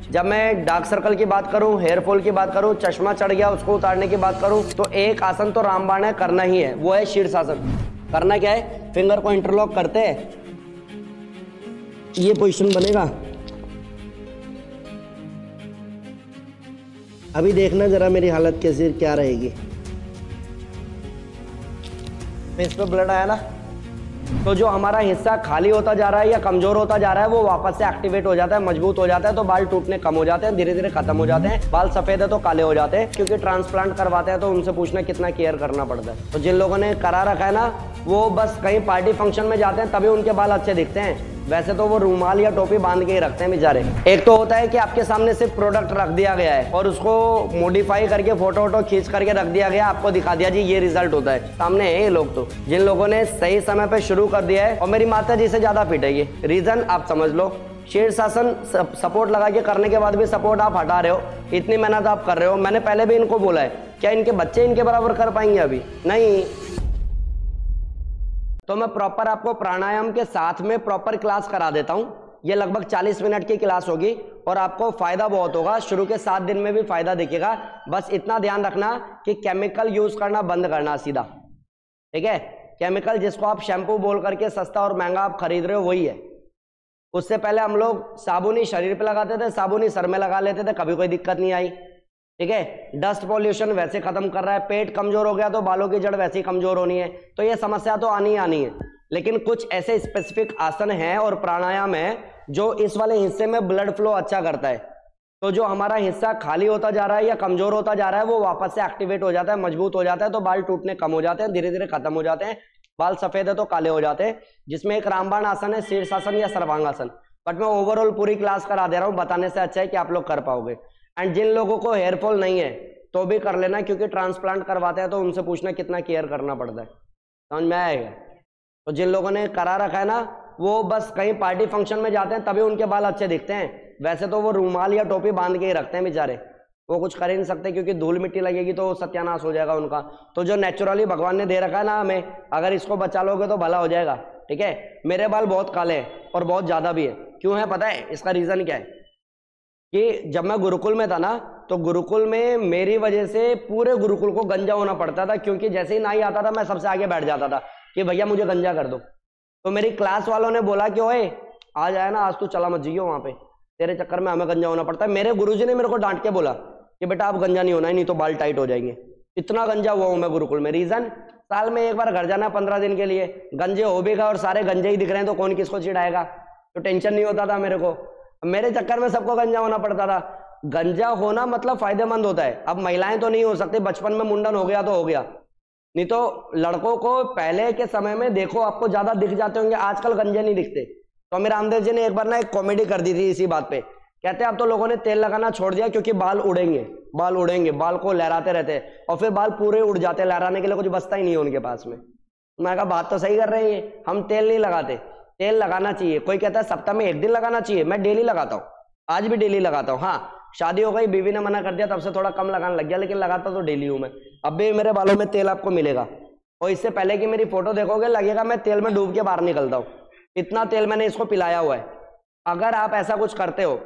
जब मैं dark circle की बात करूं, हेयर फॉल की बात करूं, चश्मा चढ़ गया उसको उतारने की बात करूं, तो एक आसन तो रामबाण है, करना ही है, वो है शीर्षासन। करना क्या है, फिंगर को इंटरलॉक करते हैं, ये पोजीशन बनेगा। अभी देखना जरा मेरी हालत कैसी क्या रहेगी। इस पे ब्लड आया ना, तो जो हमारा हिस्सा खाली होता जा रहा है या कमजोर होता जा रहा है वो वापस से एक्टिवेट हो जाता है, मजबूत हो जाता है, तो बाल टूटने कम हो जाते हैं, धीरे धीरे खत्म हो जाते हैं। बाल सफेद है तो काले हो जाते हैं, क्योंकि ट्रांसप्लांट करवाते हैं तो उनसे पूछना कितना केयर करना पड़ता है। तो जिन लोगों ने करा रखा है ना, वो बस कहीं पार्टी फंक्शन में जाते हैं तभी उनके बाल अच्छे दिखते हैं, वैसे तो वो रूमाल या टोपी बांध के ही रखते हैं बेचारे। एक तो होता है कि आपके सामने सिर्फ प्रोडक्ट रख दिया गया है और उसको मॉडिफाई करके फोटो वोटो खींच करके रख दिया गया, आपको दिखा दिया जी ये रिजल्ट होता है, सामने है ये लोग। तो जिन लोगों ने सही समय पे शुरू कर दिया है, और मेरी माता जी से ज्यादा फिट है ये, रीजन आप समझ लो। शीर्षासन सपोर्ट लगा के करने के बाद भी सपोर्ट आप हटा रहे हो, इतनी मेहनत आप कर रहे हो। मैंने पहले भी इनको बोला है, क्या इनके बच्चे इनके बराबर कर पाएंगे? अभी नहीं। तो मैं प्रॉपर आपको प्राणायाम के साथ में प्रॉपर क्लास करा देता हूं। ये लगभग 40 मिनट की क्लास होगी और आपको फायदा बहुत होगा। शुरू के 7 दिन में भी फायदा दिखेगा। बस इतना ध्यान रखना कि केमिकल यूज करना बंद करना सीधा, ठीक है? केमिकल जिसको आप शैम्पू बोल करके सस्ता और महंगा आप खरीद रहे हो वही है। उससे पहले हम लोग साबुन ही शरीर पे लगाते थे, साबुन ही सर में लगा लेते थे, कभी कोई दिक्कत नहीं आई, ठीक है? डस्ट पॉल्यूशन वैसे खत्म कर रहा है, पेट कमजोर हो गया तो बालों की जड़ वैसे ही कमजोर होनी है, तो ये समस्या तो आनी ही आनी है। लेकिन कुछ ऐसे स्पेसिफिक आसन हैं और प्राणायाम है जो इस वाले हिस्से में ब्लड फ्लो अच्छा करता है, तो जो हमारा हिस्सा खाली होता जा रहा है या कमजोर होता जा रहा है वो वापस से एक्टिवेट हो जाता है, मजबूत हो जाता है, तो बाल टूटने कम हो जाते हैं, धीरे धीरे खत्म हो जाते हैं। बाल सफेद है तो काले हो जाते हैं, जिसमें एक रामबाण आसन है, शीर्षासन या सर्वांगासन। बट मैं ओवरऑल पूरी क्लास करा दे रहा हूँ, बताने से अच्छा है कि आप लोग कर पाओगे। एंड जिन लोगों को हेयर फॉल नहीं है तो भी कर लेना, क्योंकि ट्रांसप्लांट करवाते हैं तो उनसे पूछना कितना केयर करना पड़ता है, समझ में आएगा? तो जिन लोगों ने करा रखा है ना, वो बस कहीं पार्टी फंक्शन में जाते हैं तभी उनके बाल अच्छे दिखते हैं, वैसे तो वो रूमाल या टोपी बांध के ही रखते हैं बेचारे, वो कुछ कर ही नहीं सकते, क्योंकि धूल मिट्टी लगेगी तो सत्यानाश हो जाएगा उनका। तो जो नेचुरली भगवान ने दे रखा है ना हमें, अगर इसको बचा लोगे तो भला हो जाएगा, ठीक है? मेरे बाल बहुत काले हैं और बहुत ज्यादा भी है। क्यों है पता है? इसका रीजन क्या है कि जब मैं गुरुकुल में था ना, तो गुरुकुल में मेरी वजह से पूरे गुरुकुल को गंजा होना पड़ता था, क्योंकि जैसे ही नाई आता था मैं सबसे आगे बैठ जाता था कि भैया मुझे गंजा कर दो। तो मेरी क्लास वालों ने बोला कि ओए आज आया ना, आज तू चला मत जाइयो वहां पे, तेरे चक्कर में हमें गंजा होना पड़ता है। मेरे गुरुजी ने मेरे को डांट के बोला कि बेटा आप गंजा नहीं होना है, नहीं तो बाल टाइट हो जाएंगे। इतना गंजा हुआ हूं मैं गुरुकुल में। रीजन, साल में एक बार घर जाना 15 दिन के लिए, गंजे हो भी गए और सारे गंजे ही दिख रहे हैं तो कौन किसको चिढ़ाएगा, तो टेंशन नहीं होता था मेरे को। मेरे चक्कर में सबको गंजा होना पड़ता था। गंजा होना मतलब फायदेमंद होता है। अब महिलाएं तो नहीं हो सकती, बचपन में मुंडन हो गया तो हो गया, नहीं तो लड़कों को पहले के समय में देखो आपको ज्यादा दिख जाते होंगे, आजकल गंजे नहीं दिखते। तो अमीर रामदेव जी ने एक बार ना एक कॉमेडी कर दी थी इसी बात पे, कहते हैं अब तो लोगों ने तेल लगाना छोड़ दिया क्योंकि बाल उड़ेंगे, बाल उड़ेंगे, बाल को लहराते रहते हैं और फिर बाल पूरे उड़ जाते हैं, लहराने के लिए कुछ बचता ही नहीं है उनके पास में। मैं कहा बात तो सही कर रहे हैं, हम तेल नहीं लगाते, तेल लगाना चाहिए। कोई कहता है सप्ताह में 1 दिन लगाना चाहिए, मैं डेली लगाता हूँ, आज भी डेली लगाता हूँ। हाँ शादी हो गई, बीवी ने मना कर दिया, तब से थोड़ा कम लगाने लग गया, लेकिन लगाता तो डेली हूँ मैं। अब भी मेरे बालों में तेल आपको मिलेगा, और इससे पहले कि मेरी फोटो देखोगे लगेगा मैं तेल में डूब के बाहर निकलता हूँ, इतना तेल मैंने इसको पिलाया हुआ है। अगर आप ऐसा कुछ करते हो,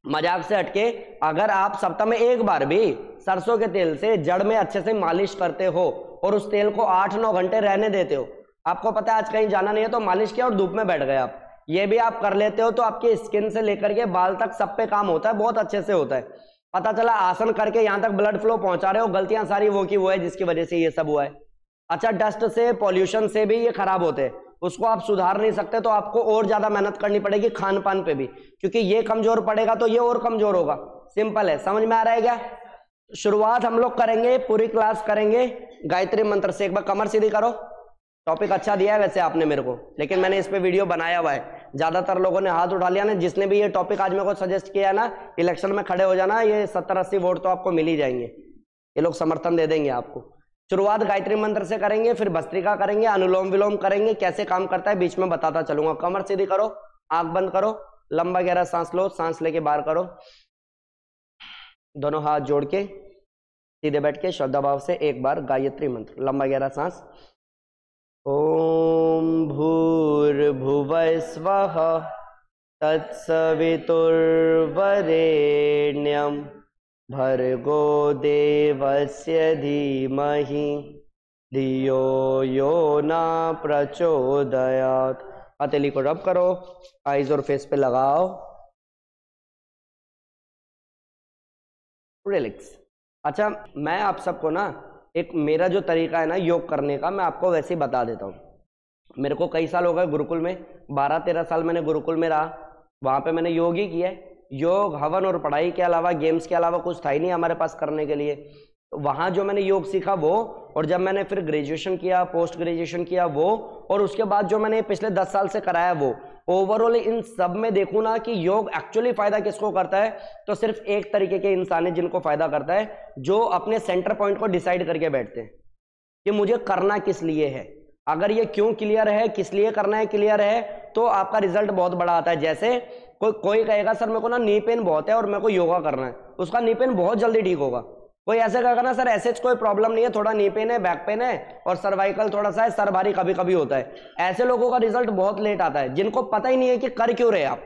मजाक से हटके, अगर आप सप्ताह में 1 बार भी सरसों के तेल से जड़ में अच्छे से मालिश करते हो और उस तेल को 8-9 घंटे रहने देते हो, आपको पता है आज कहीं जाना नहीं है तो मालिश किया और धूप में बैठ गए आप, ये भी आप कर लेते हो, तो आपकी स्किन से लेकर के बाल तक सब पे काम होता है, बहुत अच्छे से होता है। पता चला आसन करके यहाँ तक ब्लड फ्लो पहुंचा रहे हो, गलतियां सारी वो की वो है जिसकी वजह से ये सब हुआ है। अच्छा, डस्ट से, पॉल्यूशन से भी ये खराब होते हैं, उसको आप सुधार नहीं सकते, तो आपको और ज्यादा मेहनत करनी पड़ेगी खान पान पे भी, क्योंकि ये कमजोर पड़ेगा तो ये और कमजोर होगा। सिंपल है, समझ में आ रहा है क्या? शुरुआत हम लोग करेंगे, पूरी क्लास करेंगे गायत्री मंत्र से। एक बार कमर सीधी करो। टॉपिक अच्छा दिया है वैसे आपने मेरे को, लेकिन मैंने इस पे वीडियो बनाया हुआ है, ज्यादातर लोगों ने हाथ उठा लिया ना। जिसने भी ये टॉपिक आज मेरे को सजेस्ट किया ना, इलेक्शन में खड़े हो जाना, ये 70-80 वोट तो आपको मिल ही जाएंगे, ये लोग समर्थन दे देंगे आपको। शुरुआत गायत्री मंत्र से करेंगे, फिर भस्त्रिका करेंगे, अनुलोम विलोम करेंगे, कैसे काम करता है बीच में बताता चलूंगा। कमर सीधी करो, आंख बंद करो, लंबा गहरा सांस लो, सांस लेके बाहर करो, दोनों हाथ जोड़ के सीधे बैठ के श्रद्धा भाव से एक बार गायत्री मंत्र, लंबा गहरा सांस। ओम भूर्भुवः स्वः तत्सवितुर्वरेण्यं भर्गो देवस्य धीमहि धियो यो न प्रचोदयात्। हथेली को रब करो, आईज और फेस पे लगाओ, रिलैक्स। अच्छा, मैं आप सबको ना एक मेरा जो तरीका है ना योग करने का, मैं आपको वैसे ही बता देता हूँ। मेरे को कई साल हो गए गुरुकुल में, 12-13 साल मैंने गुरुकुल में रहा, वहाँ पे मैंने योग ही किया है। योग, हवन और पढ़ाई के अलावा, गेम्स के अलावा कुछ था ही नहीं हमारे पास करने के लिए। तो वहाँ जो मैंने योग सीखा वो, और जब मैंने फिर ग्रेजुएशन किया, पोस्ट ग्रेजुएशन किया वो, और उसके बाद जो मैंने पिछले 10 साल से कराया वो, ओवरऑल इन सब में देखूँ ना कि योग एक्चुअली फायदा किसको करता है, तो सिर्फ एक तरीके के इंसान है जिनको फायदा करता है, जो अपने सेंटर पॉइंट को डिसाइड करके बैठते हैं कि मुझे करना किस लिए है। अगर ये क्यों क्लियर है, किस लिए करना है क्लियर है, तो आपका रिजल्ट बहुत बड़ा आता है। जैसे कोई कहेगा सर मेरे को ना नी पेन बहुत है और मेरे को योगा करना है, उसका नी पेन बहुत जल्दी ठीक होगा। कोई ऐसे कहेगा ना सर ऐसे कोई प्रॉब्लम नहीं है, थोड़ा नी पेन है, बैक पेन है और सर्वाइकल थोड़ा सा है, सर भारी कभी कभी होता है, ऐसे लोगों का रिजल्ट बहुत लेट आता है, जिनको पता ही नहीं है कि कर क्यों रहे आप।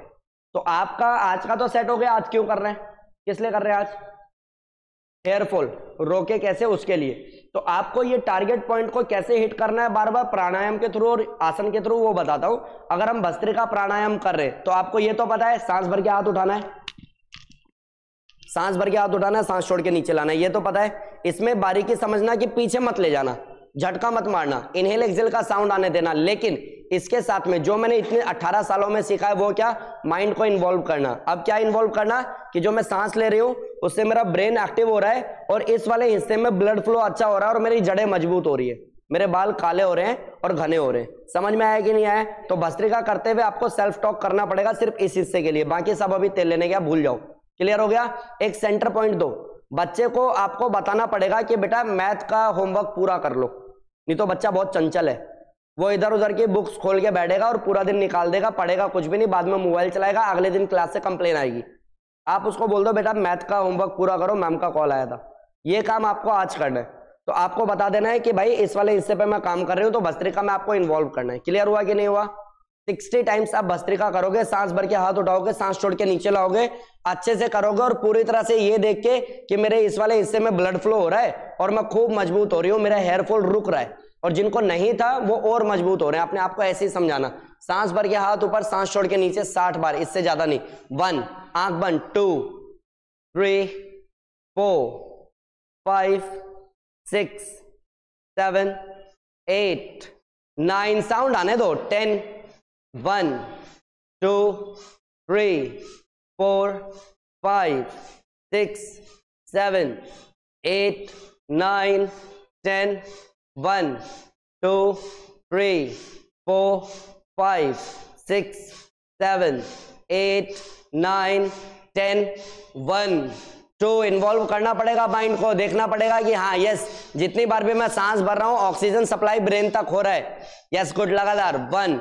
तो आपका आज का तो सेट हो गया, आज क्यों कर रहे हैं, किस लिए कर रहे हैं आज, हेयरफॉल रोके कैसे, उसके लिए। तो आपको ये टारगेट पॉइंट को कैसे हिट करना है बार बार प्राणायाम के थ्रू और आसन के थ्रू, वो बताता हूं। अगर हम भस्त्रिका प्राणायाम कर रहे तो आपको ये तो पता है सांस भर के हाथ उठाना है, सांस भर के हाथ उठाना है, सांस छोड़ के नीचे लाना है, ये तो पता है। इसमें बारीकी समझना कि पीछे मत ले जाना, झटका मत मारना, इनहेल एक्सेल का साउंड आने देना। लेकिन इसके साथ में जो मैंने इतने 18 सालों में सीखा है वो क्या, माइंड को इन्वॉल्व करना। अब क्या इन्वॉल्व करना कि जो मैं सांस ले रही हूं उससे मेरा ब्रेन एक्टिव हो रहा है और इस वाले हिस्से में ब्लड फ्लो अच्छा हो रहा है और मेरी जड़ें मजबूत हो रही है, मेरे बाल काले हो रहे हैं और घने हो रहे हैं। समझ में आया कि नहीं आया? तो भस्त्रिका करते हुए आपको सेल्फ टॉक करना पड़ेगा सिर्फ इस हिस्से के लिए, बाकी सब अभी तेल लेने गया भूल जाओ। क्लियर हो गया? एक सेंटर पॉइंट दो, बच्चे को आपको बताना पड़ेगा कि बेटा मैथ का होमवर्क पूरा कर लो, नहीं तो बच्चा बहुत चंचल है, वो इधर उधर की बुक्स खोल के बैठेगा और पूरा दिन निकाल देगा, पढ़ेगा कुछ भी नहीं, बाद में मोबाइल चलाएगा, अगले दिन क्लास से कंप्लेन आएगी। आप उसको बोल दो बेटा मैथ का होमवर्क पूरा करो, मैम का कॉल आया था। ये काम आपको आज करना है। तो आपको बता देना है कि भाई इस वाले हिस्से पे मैं काम कर रही हूँ, तो भस्त्रिका में आपको इन्वॉल्व करना है। क्लियर हुआ कि नहीं हुआ? 60 टाइम्स आप भस्त्रिका करोगे, सांस भर के हाथ उठाओगे, सांस छोड़ के नीचे लाओगे, अच्छे से करोगे और पूरी तरह से ये देख के कि मेरे इस वाले हिस्से में ब्लड फ्लो हो रहा है और मैं खूब मजबूत हो रही हूँ, मेरा हेयर फॉल रुक रहा है, और जिनको नहीं था वो और मजबूत हो रहे हैं। अपने आपको ऐसे ही समझाना, सांस भर के हाथ ऊपर, सांस छोड़ के नीचे 60 बार, इससे ज्यादा नहीं। 1, आंख बंद, 2, 3, 4, 5, 6, 7, 8, 9, साउंड आने दो, 10, 1, 2, 3, 4, 5, 6, 7, 8, 9, 10, 1, 2, 3, 4, 5, 6, 7, 8, 9, 10, 1, 2। इन्वॉल्व करना पड़ेगा माइंड को, देखना पड़ेगा कि हाँ यस, जितनी बार भी मैं सांस भर रहा हूं ऑक्सीजन सप्लाई ब्रेन तक हो रहा है। यस गुड, लगातार 1,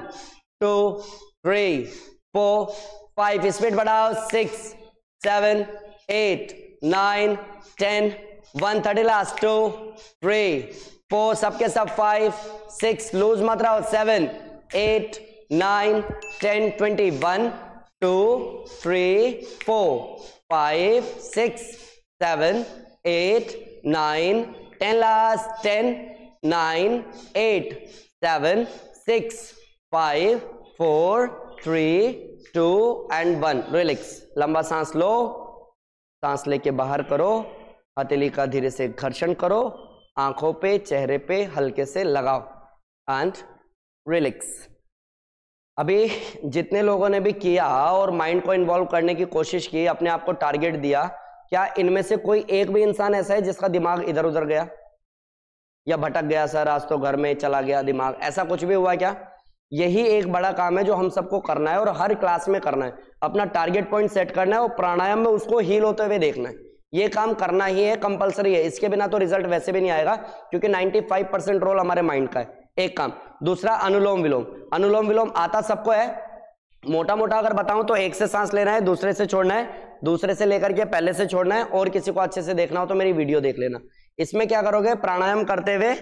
2, 3, 4, 5, स्पीड बढ़ाओ, 6, 7, 8, 9, 10, 1, 30 लास्ट, 2, 3, 4, सबके सब 5, 6, लूज मत रहो, 7, 8, 9, 10, 20, 1, 2, 3, 4, 5, 6, 7, 8, 9, 10 लास्ट, 10, 9, 8, 7, 6, 5, 4, 3, 2 एंड 1। रिलैक्स, लंबा सांस लो, सांस लेके बाहर करो, हथेली का धीरे से घर्षण करो, आंखों पे चेहरे पे हल्के से लगाओ एंड रिलैक्स। अभी जितने लोगों ने भी किया और माइंड को इन्वॉल्व करने की कोशिश की, अपने आप को टारगेट दिया, क्या इनमें से कोई एक भी इंसान ऐसा है जिसका दिमाग इधर उधर गया या भटक गया, सर आज तो घर में चला गया दिमाग, ऐसा कुछ भी हुआ क्या? यही एक बड़ा काम है जो हम सबको करना है और हर क्लास में करना है। अपना टारगेट पॉइंट सेट करना है और प्राणायाम में उसको हील होते हुए देखना है। ये काम करना ही है, कंपलसरी है, इसके बिना तो रिजल्ट वैसे भी नहीं आएगा, क्योंकि 95% रोल हमारे माइंड का है। एक काम। दूसरा अनुलोम विलोम। अनुलोम विलोम आता सबको है, मोटा मोटा अगर बताऊं तो एक से सांस लेना है, दूसरे से छोड़ना है, दूसरे से लेकर के पहले से छोड़ना है, और किसी को अच्छे से देखना हो तो मेरी वीडियो देख लेना। इसमें क्या करोगे, प्राणायाम करते हुए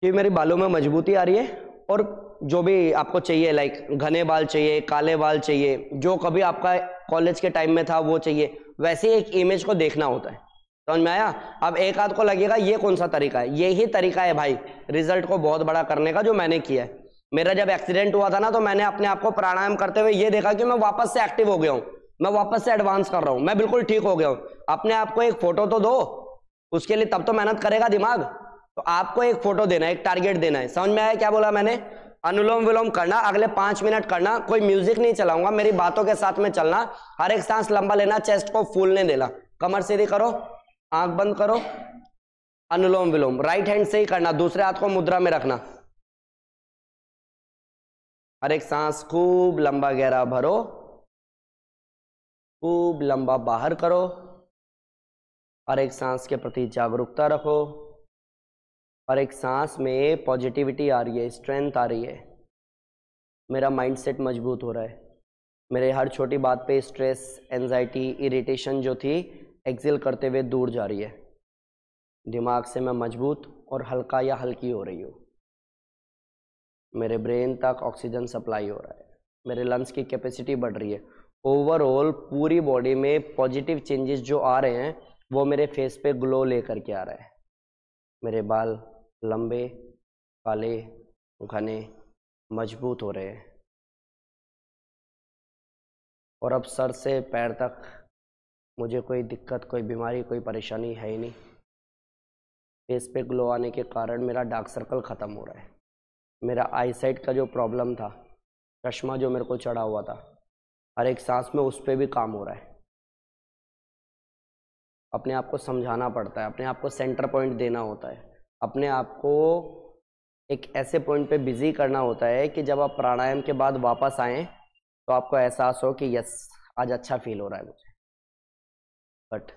कि मेरी बालों में मजबूती आ रही है और जो भी आपको चाहिए, लाइक घने बाल चाहिए, काले बाल चाहिए, जो कभी आपका कॉलेज के टाइम में था वो चाहिए, वैसे ही एक इमेज को देखना होता है। समझ में आया? अब एक आध को लगेगा ये कौन सा तरीका है, यही तरीका है भाई रिजल्ट को बहुत बड़ा करने का, जो मैंने किया है। मेरा जब एक्सीडेंट हुआ था ना, तो मैंने अपने आप को प्राणायाम करते हुए ये देखा कि मैं वापस से एक्टिव हो गया हूँ, मैं वापस से एडवांस कर रहा हूँ, मैं बिल्कुल ठीक हो गया हूँ। अपने आप को एक फोटो तो दो, उसके लिए तब तो मेहनत करेगा दिमाग। तो आपको एक फोटो देना है, एक टारगेट देना है। समझ में आया क्या बोला मैंने? अनुलोम विलोम करना, अगले 5 मिनट करना, कोई म्यूजिक नहीं चलाऊंगा, मेरी बातों के साथ में चलना, हर एक सांस लंबा लेना, चेस्ट को फूलने देना, कमर सीधी करो, आंख बंद करो, अनुलोम विलोम राइट हैंड से ही करना, दूसरे हाथ को मुद्रा में रखना, हर एक सांस खूब लंबा गहरा भरो, खूब लंबा बाहर करो, हर एक सांस के प्रति जागरूकता रखो, हर एक सांस में पॉजिटिविटी आ रही है, स्ट्रेंथ आ रही है, मेरा माइंडसेट मजबूत हो रहा है, मेरे हर छोटी बात पे स्ट्रेस, एंजाइटी, इरिटेशन जो थी एक्सेल करते हुए दूर जा रही है, दिमाग से मैं मजबूत और हल्का या हल्की हो रही हूँ, मेरे ब्रेन तक ऑक्सीजन सप्लाई हो रहा है, मेरे लंग्स की कैपेसिटी बढ़ रही है। ओवरऑल पूरी बॉडी में पॉजिटिव चेंजेस जो आ रहे हैं वो मेरे फेस पे ग्लो लेकर के आ रहा है, मेरे बाल लंबे, काले, घने, मजबूत हो रहे हैं, और अब सर से पैर तक मुझे कोई दिक्कत, कोई बीमारी, कोई परेशानी है ही नहीं। फेस पे ग्लो आने के कारण मेरा डार्क सर्कल ख़त्म हो रहा है, मेरा आईसाइट का जो प्रॉब्लम था, चश्मा जो मेरे को चढ़ा हुआ था, हर एक सांस में उस पर भी काम हो रहा है। अपने आप को समझाना पड़ता है, अपने आप को सेंटर पॉइंट देना होता है, अपने आप को एक ऐसे पॉइंट पे बिजी करना होता है कि जब आप प्राणायाम के बाद वापस आएँ तो आपको एहसास हो कि यस आज अच्छा फील हो रहा है मुझे। बट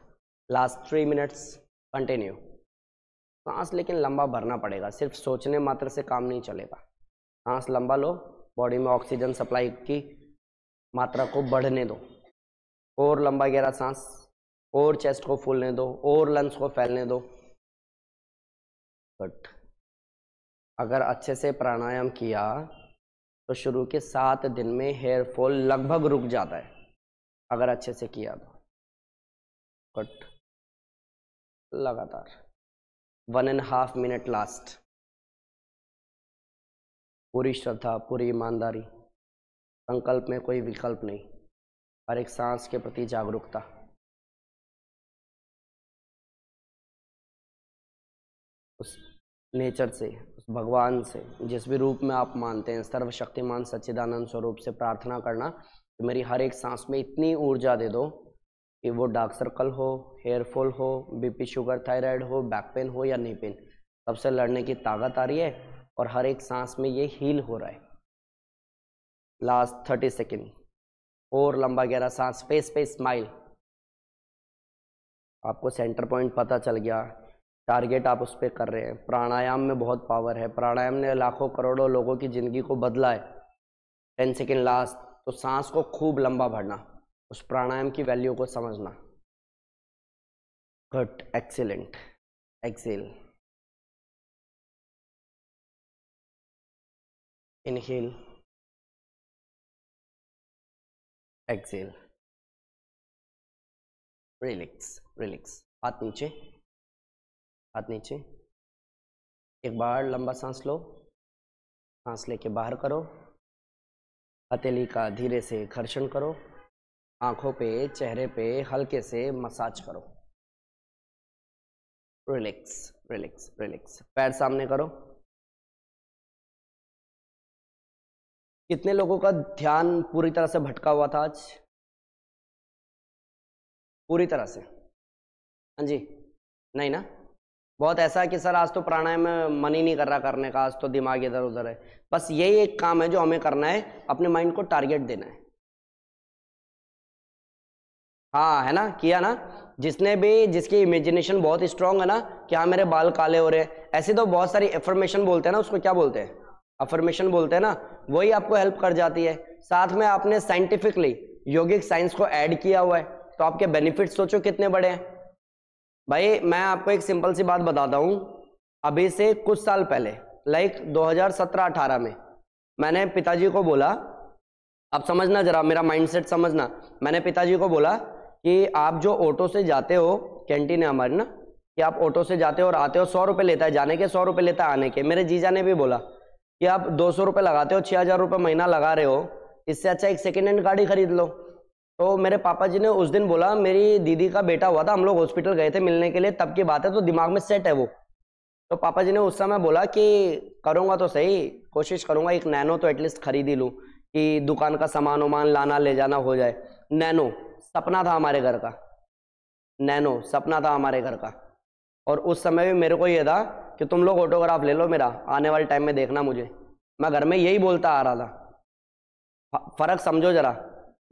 लास्ट 3 मिनट्स कंटिन्यू, सांस लेकिन लंबा भरना पड़ेगा, सिर्फ सोचने मात्र से काम नहीं चलेगा। सांस लंबा लो, बॉडी में ऑक्सीजन सप्लाई की मात्रा को बढ़ने दो, और लंबा गहरा सांस, और चेस्ट को फूलने दो, और लंग्स को फैलने दो। बट अगर अच्छे से प्राणायाम किया तो शुरू के 7 दिन में हेयर फॉल लगभग रुक जाता है, अगर अच्छे से किया तो। बट लगातार 1.5 मिनट लास्ट, पूरी श्रद्धा, पूरी ईमानदारी, संकल्प में कोई विकल्प नहीं, हर एक सांस के प्रति जागरूकता, उस नेचर से, उस भगवान से, जिस भी रूप में आप मानते हैं, सर्वशक्तिमान सच्चिदानंद स्वरूप से प्रार्थना करना कि मेरी हर एक सांस में इतनी ऊर्जा दे दो कि वो डार्क सर्कल हो, हेयर फॉल हो, बीपी, शुगर, थायराइड हो, बैक पेन हो या नी पेन, सबसे लड़ने की ताकत आ रही है, और हर एक सांस में ये हील हो रहा है। लास्ट 30 सेकेंड, और लंबा गहरा सांस, फेस पे स्माइल, आपको सेंटर पॉइंट पता चल गया, टारगेट आप उस पर कर रहे हैं। प्राणायाम में बहुत पावर है, प्राणायाम ने लाखों करोड़ों लोगों की ज़िंदगी को बदला है। 10 सेकेंड लास्ट, तो सांस को खूब लंबा भरना, उस प्राणायाम की वैल्यू को समझना। Good, excellent, exhale, inhale, exhale, relax, relax, हाथ नीचे, हाथ नीचे, एक बार लंबा सांस लो, सांस लेके बाहर करो, हथेली का धीरे से घर्षण करो, आंखों पे, चेहरे पे हल्के से मसाज करो, रिलैक्स, रिलैक्स, रिलैक्स, पैर सामने करो। कितने लोगों का ध्यान पूरी तरह से भटका हुआ था आज? पूरी तरह से? हाँ जी, नहीं ना? बहुत ऐसा है कि सर आज तो प्राणायाम में मन ही नहीं कर रहा करने का, आज तो दिमाग इधर उधर है। बस यही एक काम है जो हमें करना है, अपने माइंड को टारगेट देना है। हाँ, है ना? किया ना? जिसने भी, जिसकी इमेजिनेशन बहुत स्ट्रांग है ना कि हाँ मेरे बाल काले हो रहे हैं, ऐसे तो बहुत सारी एफर्मेशन बोलते हैं ना, उसको क्या बोलते हैं? अफर्मेशन बोलते हैं ना, वही आपको हेल्प कर जाती है। साथ में आपने साइंटिफिकली योगिक साइंस को ऐड किया हुआ है, तो आपके बेनिफिट्स सोचो कितने बड़े हैं। भाई मैं आपको एक सिंपल सी बात बताता हूँ, अभी से कुछ साल पहले, लाइक 2017-18 में मैंने पिताजी को बोला, अब समझना जरा मेरा माइंडसेट समझना, मैंने पिताजी को बोला कि आप जो ऑटो से जाते हो, कैंटीन है हमारी ना, कि आप ऑटो से जाते हो और आते हो, 100 रुपये लेता है जाने के, 100 रुपये लेता है आने के। मेरे जीजा ने भी बोला कि आप 200 रुपये लगाते हो, 6000 रुपये महीना लगा रहे हो, इससे अच्छा एक सेकेंड हैंड गाड़ी खरीद लो। तो मेरे पापा जी ने उस दिन बोला, मेरी दीदी का बेटा हुआ था, हम लोग हॉस्पिटल गए थे मिलने के लिए, तब की बात है, तो दिमाग में सेट है वो। तो पापा जी ने उस समय बोला कि करूँगा तो सही, कोशिश करूँगा एक नैनो तो एटलीस्ट खरीद ही लूँ, कि दुकान का सामान वामान लाना ले जाना हो जाए। नैनो सपना था हमारे घर का, नैनो सपना था हमारे घर का। और उस समय भी मेरे को ये था कि तुम लोग ऑटोग्राफ ले लो मेरा, आने वाले टाइम में देखना मुझे। मैं घर में यही बोलता आ रहा था। फर्क समझो जरा,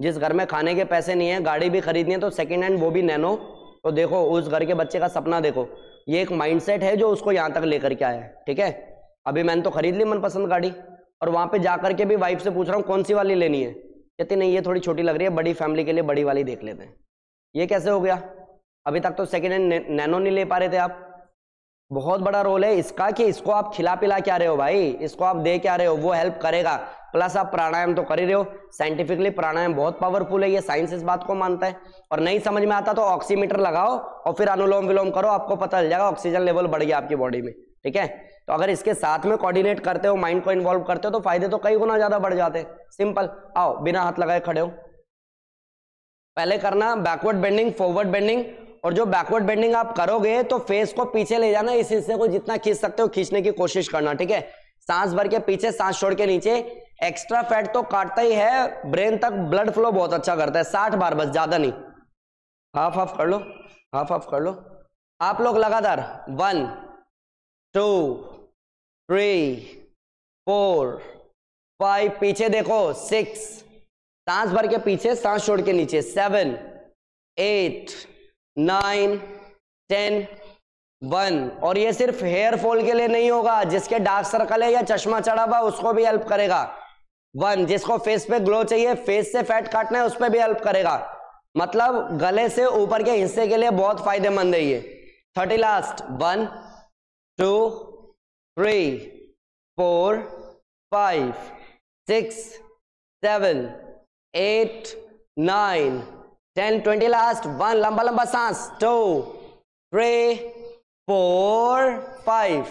जिस घर में खाने के पैसे नहीं है, गाड़ी भी खरीदनी है तो सेकेंड हैंड, वो भी नैनो, तो देखो उस घर के बच्चे का सपना देखो। ये एक माइंडसेट है जो उसको यहाँ तक लेकर के आया है, ठीक है। अभी मैंने तो खरीद ली मनपसंद गाड़ी, और वहाँ पे जाकर के भी वाइफ से पूछ रहा हूँ कौन सी वाली लेनी है, कहती नहीं ये थोड़ी छोटी लग रही है, बड़ी फैमिली के लिए बड़ी वाली देख लेते हैं। ये कैसे हो गया? अभी तक तो सेकेंड हैंड नैनो नहीं ले पा रहे थे आप। बहुत बड़ा रोल है इसका कि इसको आप खिला पिला क्या रहे हो भाई, इसको आप दे क्या रहे हो, वो हेल्प करेगा। प्लस आप प्राणायाम तो कर ही रहे हो, साइंटिफिकली प्राणायाम बहुत पावरफुल है, ये साइंस इस बात को मानता है। और नहीं समझ में आता तो ऑक्सीमीटर लगाओ और फिर अनुलोम विलोम करो, आपको पता चल जाएगा ऑक्सीजन लेवल बढ़ गया आपकी बॉडी में, ठीक है। तो अगर इसके साथ में कोऑर्डिनेट करते हो, माइंड को इन्वॉल्व करते हो, तो फायदे तो कई गुना ज्यादा बढ़ जाते हैं। सिंपल, आओ बिना हाथ लगाए खड़े हो। पहले करना बैकवर्ड बेंडिंग, फॉरवर्ड बेंडिंग, और जो बैकवर्ड बेंडिंग आप करोगे तो फेस को पीछे ले जाना, इस हिस्से को जितना खींच सकते हो खींचने की कोशिश करना, ठीक है। सांस भर के पीछे, सांस छोड़ के नीचे। एक्स्ट्रा फैट तो काटता ही है, ब्रेन तक ब्लड फ्लो बहुत अच्छा करता है, 60 बार बस, ज्यादा नहीं। हाफ हाफ कर लो, हाफ हाफ कर लो आप लोग लगातार। 1 2 3 4 5, पीछे देखो 6, सांस भर के पीछे, सांस छोड़ के नीचे, 7 8 9 10 1। और ये सिर्फ हेयर फॉल के लिए नहीं होगा, जिसके डार्क सर्कल है या चश्मा चढ़ा हुआ उसको भी हेल्प करेगा। 1, जिसको फेस पे ग्लो चाहिए, फेस से फैट काटना है, उस पर भी हेल्प करेगा। मतलब गले से ऊपर के हिस्से के लिए बहुत फायदेमंद है ये। 30 लास्ट। 1 2 3 4 5 6 7 8 9 10 20 लास्ट। 1, लंबा लंबा सांस। 2 3 4 5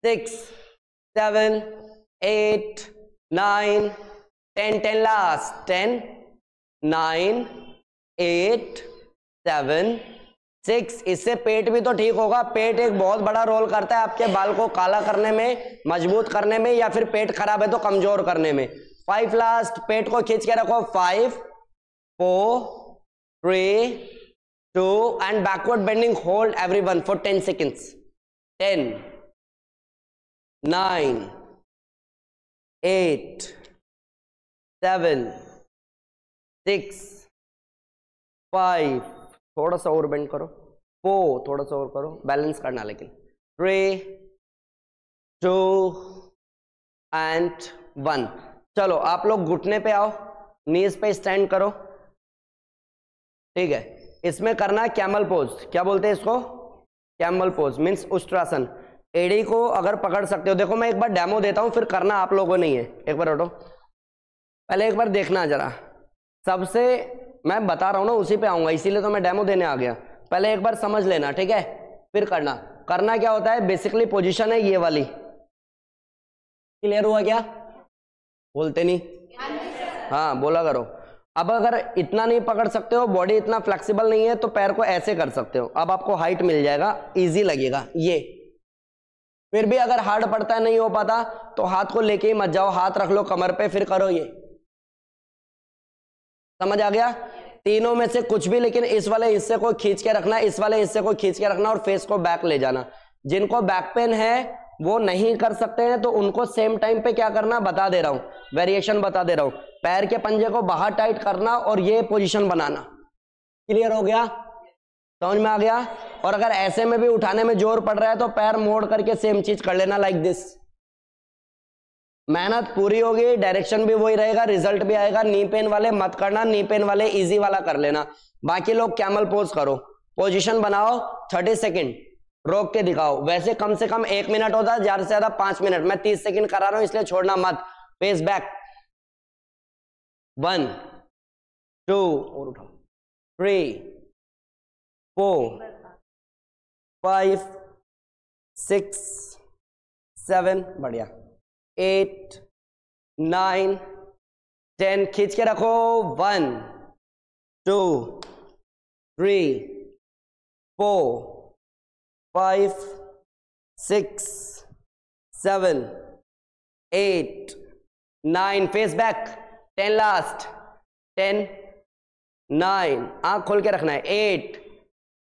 6 7 8 9 10 10 लास्ट। 10 9 8 7 6। इससे पेट भी तो ठीक होगा। पेट एक बहुत बड़ा रोल करता है आपके बाल को काला करने में, मजबूत करने में, या फिर पेट खराब है तो कमजोर करने में। 5 लास्ट। पेट को खींच के रखो। 5 4 3 2 and backward bending. Hold everyone for 10 seconds. 10 9 8 7 6 5, थोड़ा सा और बेंड करो, 4, थोड़ा सा और करो, बैलेंस करना लेकिन, 3 2 and 1। चलो आप लोग घुटने पे आओ, नीज पे स्टैंड करो, ठीक है। इसमें करना है कैमल पोज। क्या बोलते हैं इसको? Camel pose means Ushtrasana. एड़ी को अगर पकड़ सकते हो, देखो मैं एक बार डेमो देता हूं, फिर करना आप लोगों ने ही है। एक बार हटो, पहले एक बार देखना जरा। सबसे मैं बता रहा हूं ना, उसी पे आऊंगा, इसीलिए तो मैं डेमो देने आ गया। पहले एक बार समझ लेना, ठीक है, फिर करना। करना क्या होता है, बेसिकली पोजीशन है ये वाली। क्लियर हुआ क्या? बोलते नहीं? हाँ बोला करो। अब अगर इतना नहीं पकड़ सकते हो, बॉडी इतना फ्लेक्सिबल नहीं है, तो पैर को ऐसे कर सकते हो। अब आपको हाइट मिल जाएगा, इजी लगेगा ये। फिर भी अगर हार्ड पड़ता है, नहीं हो पाता, तो हाथ को लेके ही मत जाओ, हाथ रख लो कमर पे, फिर करो ये। समझ आ गया? तीनों में से कुछ भी, लेकिन इस वाले हिस्से को खींच के रखना, इस वाले हिस्से को खींच के रखना, और फेस को बैक ले जाना। जिनको बैक पेन है वो नहीं कर सकते हैं, तो उनको सेम टाइम पे क्या करना बता दे रहा हूं, वेरिएशन बता दे रहा हूं। पैर के पंजे को बाहर टाइट करना और ये पोजीशन बनाना। क्लियर हो गया? समझ में आ गया? और अगर ऐसे में भी उठाने में जोर पड़ रहा है तो पैर मोड़ करके सेम चीज कर लेना, लाइक दिस। मेहनत पूरी होगी, डायरेक्शन भी वही रहेगा, रिजल्ट भी आएगा। नी पेन वाले मत करना, नी पेन वाले इजी वाला कर लेना। बाकी लोग कैमल पोज करो, पोजीशन बनाओ, 30 सेकंड रोक के दिखाओ। वैसे कम से कम 1 मिनट होता है, ज्यादा से ज्यादा 5 मिनट। मैं 30 सेकंड करा रहा हूं, इसलिए छोड़ना मत। फेस बैक, 1 2 और उठाओ, 3 4 5 6 7, बढ़िया, 8 9 10, खींच के रखो, 1 2 3 4 5 6 7 8 9, फेस बैक, 10 लास्ट, 10 9, आंख खोल के रखना है, 8,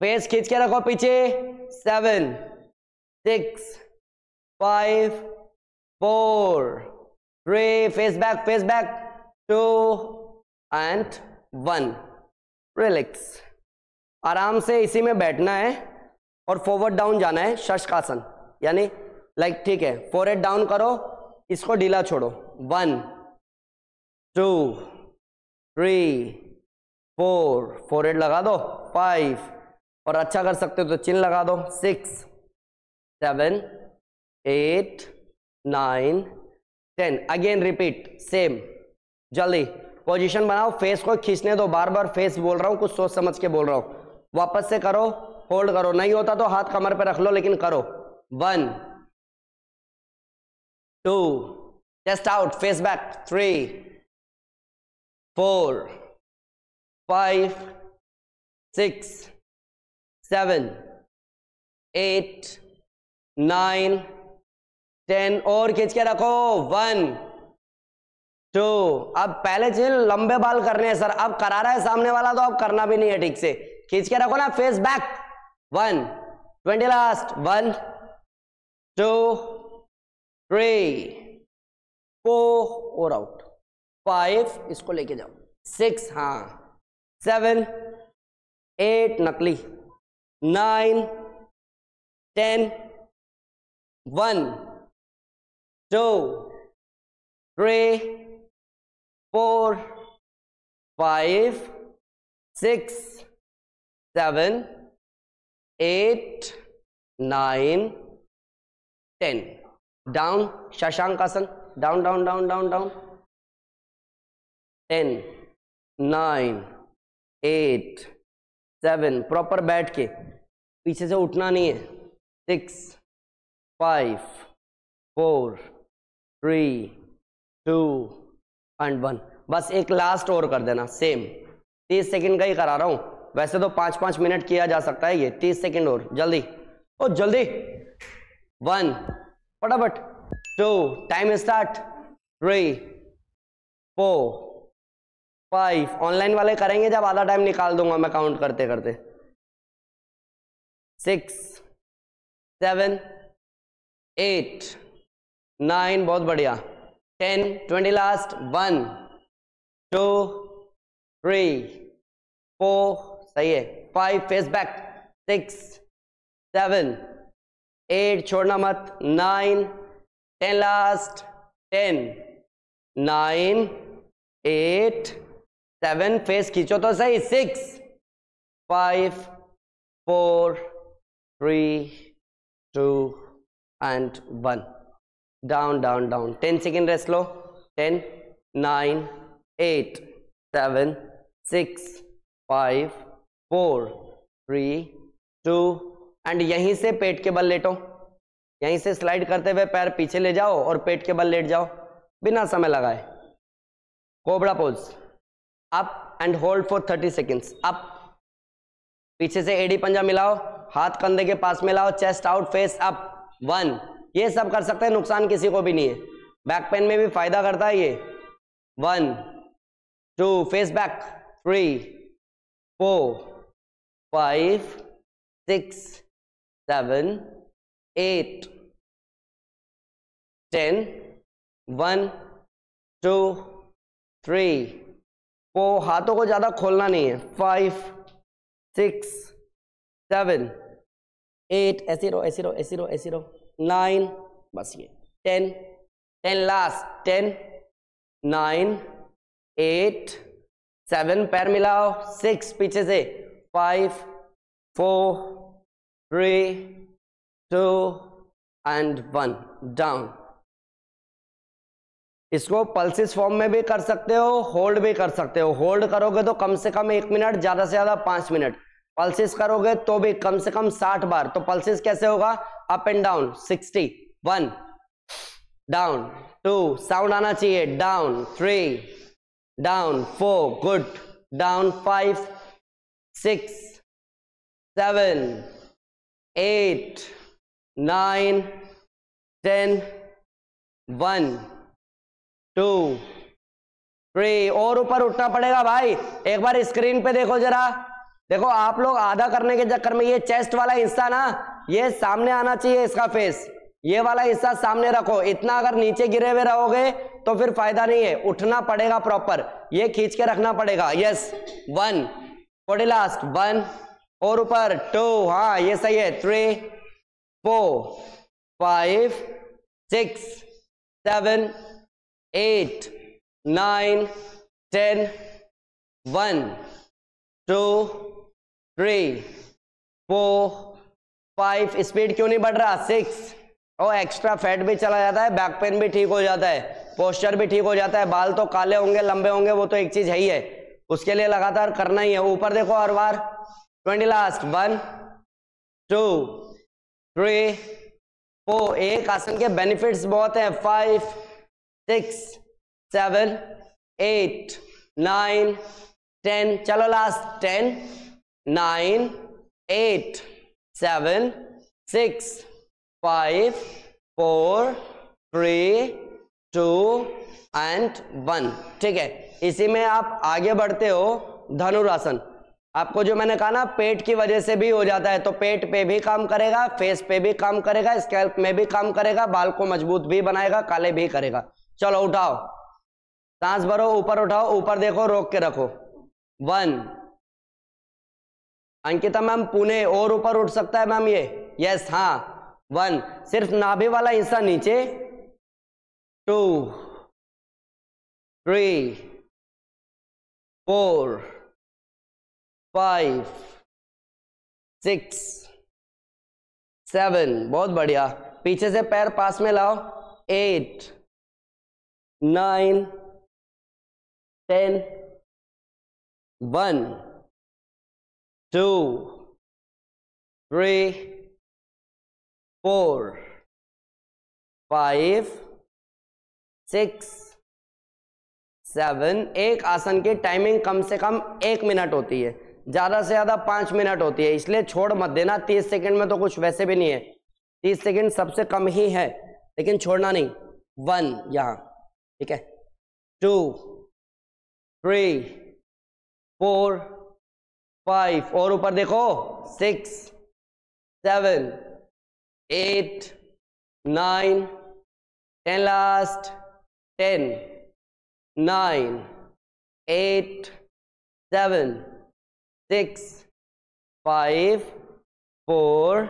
फेस खींच के रखो पीछे, 7 6 5 4 3, फेस बैक, 2 and 1, रिलैक्स। आराम से इसी में बैठना है और फॉरवर्ड डाउन जाना है, शशकासन, यानी लाइक ठीक है, फोरहेड डाउन करो, इसको ढीला छोड़ो, 1 2 3 4, फोरहेड लगा दो, 5, और अच्छा कर सकते हो तो चिन लगा दो, 6 7 8 9 10, अगेन रिपीट, सेम, जल्दी पोजीशन बनाओ, फेस को खींचने दो, बार बार फेस बोल रहा हूं, कुछ सोच समझ के बोल रहा हूं, वापस से करो, होल्ड करो, नहीं होता तो हाथ कमर पे रख लो, लेकिन करो, 1 2, चेस्ट आउट, फेस बैक, 3 4 5 6 7 8 9 10, और खींच के रखो, 1 2, अब पहले चिल लंबे बाल करने हैं सर, अब करा रहा है सामने वाला तो अब करना भी नहीं है ठीक से, खींच के रखो ना, फेस बैक, 1 20 लास्ट, 1 2 3 4 और आउट, 5, इसको लेके जाओ, 6, हाँ, 7 8, नकली, 9 10, 1 2 3 4 5 6 7 8 9 10, down, Shashankasana, down down down down down, 10 9 8 7, proper बैठ के, पीछे से उठना नहीं है, 6 5 4 3 2 and 1, बस एक लास्ट और कर देना, सेम 30 सेकंड का ही करा रहा हूं, वैसे तो 5-5 मिनट किया जा सकता है ये, 30 सेकंड और, जल्दी ओ जल्दी, 1 फटाफट, 2, टाइम स्टार्ट, 3 4 5, ऑनलाइन वाले करेंगे जब आधा टाइम निकाल दूंगा मैं काउंट करते करते, 6 7 8 9, बहुत बढ़िया, 10 20 लास्ट, 1 2 3 4, सही है, 5, फेस बैक, 6 7 8, छोड़ना मत, 9 10 लास्ट, 10 9 8 7, फेस खींचो तो सही, 6 5 4 3 2 and 1, down down down, 10 second rest low, 10 9 8 7 6 5 4 3 2, and यहीं से पेट के बल लेटो, यहीं से स्लाइड करते हुए पैर पीछे ले जाओ और पेट के बल लेट जाओ, बिना समय लगाए, cobra pose, up and hold for 30 seconds, up, पीछे से एडी पंजा मिलाओ, हाथ कंधे के पास मिलाओ, चेस्ट आउट, फेस अप, 1, ये सब कर सकते हैं, नुकसान किसी को भी नहीं है, बैक पेन में भी फायदा करता है ये, 1 2, फेस बैक, 3 4 5 6 7 8 10, 1 2 3 4, हाथों को ज्यादा खोलना नहीं है, 5 6 7 8, ऐसे रहो ऐसे रहो ऐसे रहो ऐसे रहो, 9, बस ये, 10 10 लास्ट, 10 9 8 7, पैर मिलाओ, 6 पीछे से, 5 4 3 2 and 1, डाउन, इसको पल्सिस फॉर्म में भी कर सकते हो, होल्ड भी कर सकते हो। होल्ड करोगे तो कम से कम 1 मिनट, ज्यादा से ज्यादा 5 मिनट। पल्सिस करोगे तो भी कम से कम 60 बार। तो पल्सिस कैसे होगा? Up and down 60, 1 down, 2 sound आना चाहिए, डाउन, 3 डाउन, 4 गुड, डाउन, 5 6 7 8 9 10 1 2 3 और ऊपर उठना पड़ेगा भाई। एक बार स्क्रीन पे देखो जरा, देखो आप लोग आधा करने के चक्कर में ये चेस्ट वाला हिस्सा ना, ये सामने आना चाहिए, इसका फेस, ये वाला हिस्सा सामने रखो। इतना अगर नीचे गिरे हुए रहोगे तो फिर फायदा नहीं है, उठना पड़ेगा प्रॉपर, ये खींच के रखना पड़ेगा। यस 1 फोर्टी लास्ट, 1 और ऊपर 2, हाँ ये सही है, 3 4 5 6 7 8 9 10 1 2 3 4 5 स्पीड क्यों नहीं बढ़ रहा? 6 और एक्स्ट्रा फैट भी चला जाता है, बैक पेन भी ठीक हो जाता है, पोस्चर भी ठीक हो जाता है। बाल तो काले होंगे, लंबे होंगे, वो तो एक चीज है ही है, उसके लिए लगातार करना ही है। ऊपर देखो हर बार, 20 लास्ट, 1 2 3 4। एक आसन के बेनिफिट्स बहुत हैं, 5 6 7 8 9 10। चलो लास्ट 10 9 8 7 6 5 4 3 2 एंड 1। ठीक है, इसी में आप आगे बढ़ते हो। धनुरासन, आपको जो मैंने कहा ना पेट की वजह से भी हो जाता है, तो पेट पे भी काम करेगा, फेस पे भी काम करेगा, स्कैल्प में भी काम करेगा, बाल को मजबूत भी बनाएगा, काले भी करेगा। चलो उठाओ, सांस भरो, ऊपर उठाओ, ऊपर देखो, रोक के रखो, 1। अंकिता मैम पुणे, और ऊपर उठ सकता है मैम ये? यस हाँ 1। सिर्फ नाभि वाला हिस्सा नीचे, 2 3 4 5 6 7, बहुत बढ़िया। पीछे से पैर पास में लाओ, 8 9 10 1 2 3 4 5 6 7। एक आसन की टाइमिंग कम से कम 1 मिनट होती है, ज्यादा से ज्यादा 5 मिनट होती है, इसलिए छोड़ मत देना। 30 सेकंड में तो कुछ वैसे भी नहीं है, 30 सेकंड सबसे कम ही है, लेकिन छोड़ना नहीं। 1 यहां, ठीक है, 2 3 4 5 और ऊपर देखो, 6 7 8 9 10 लास्ट, 10 9 8 7 6 5 4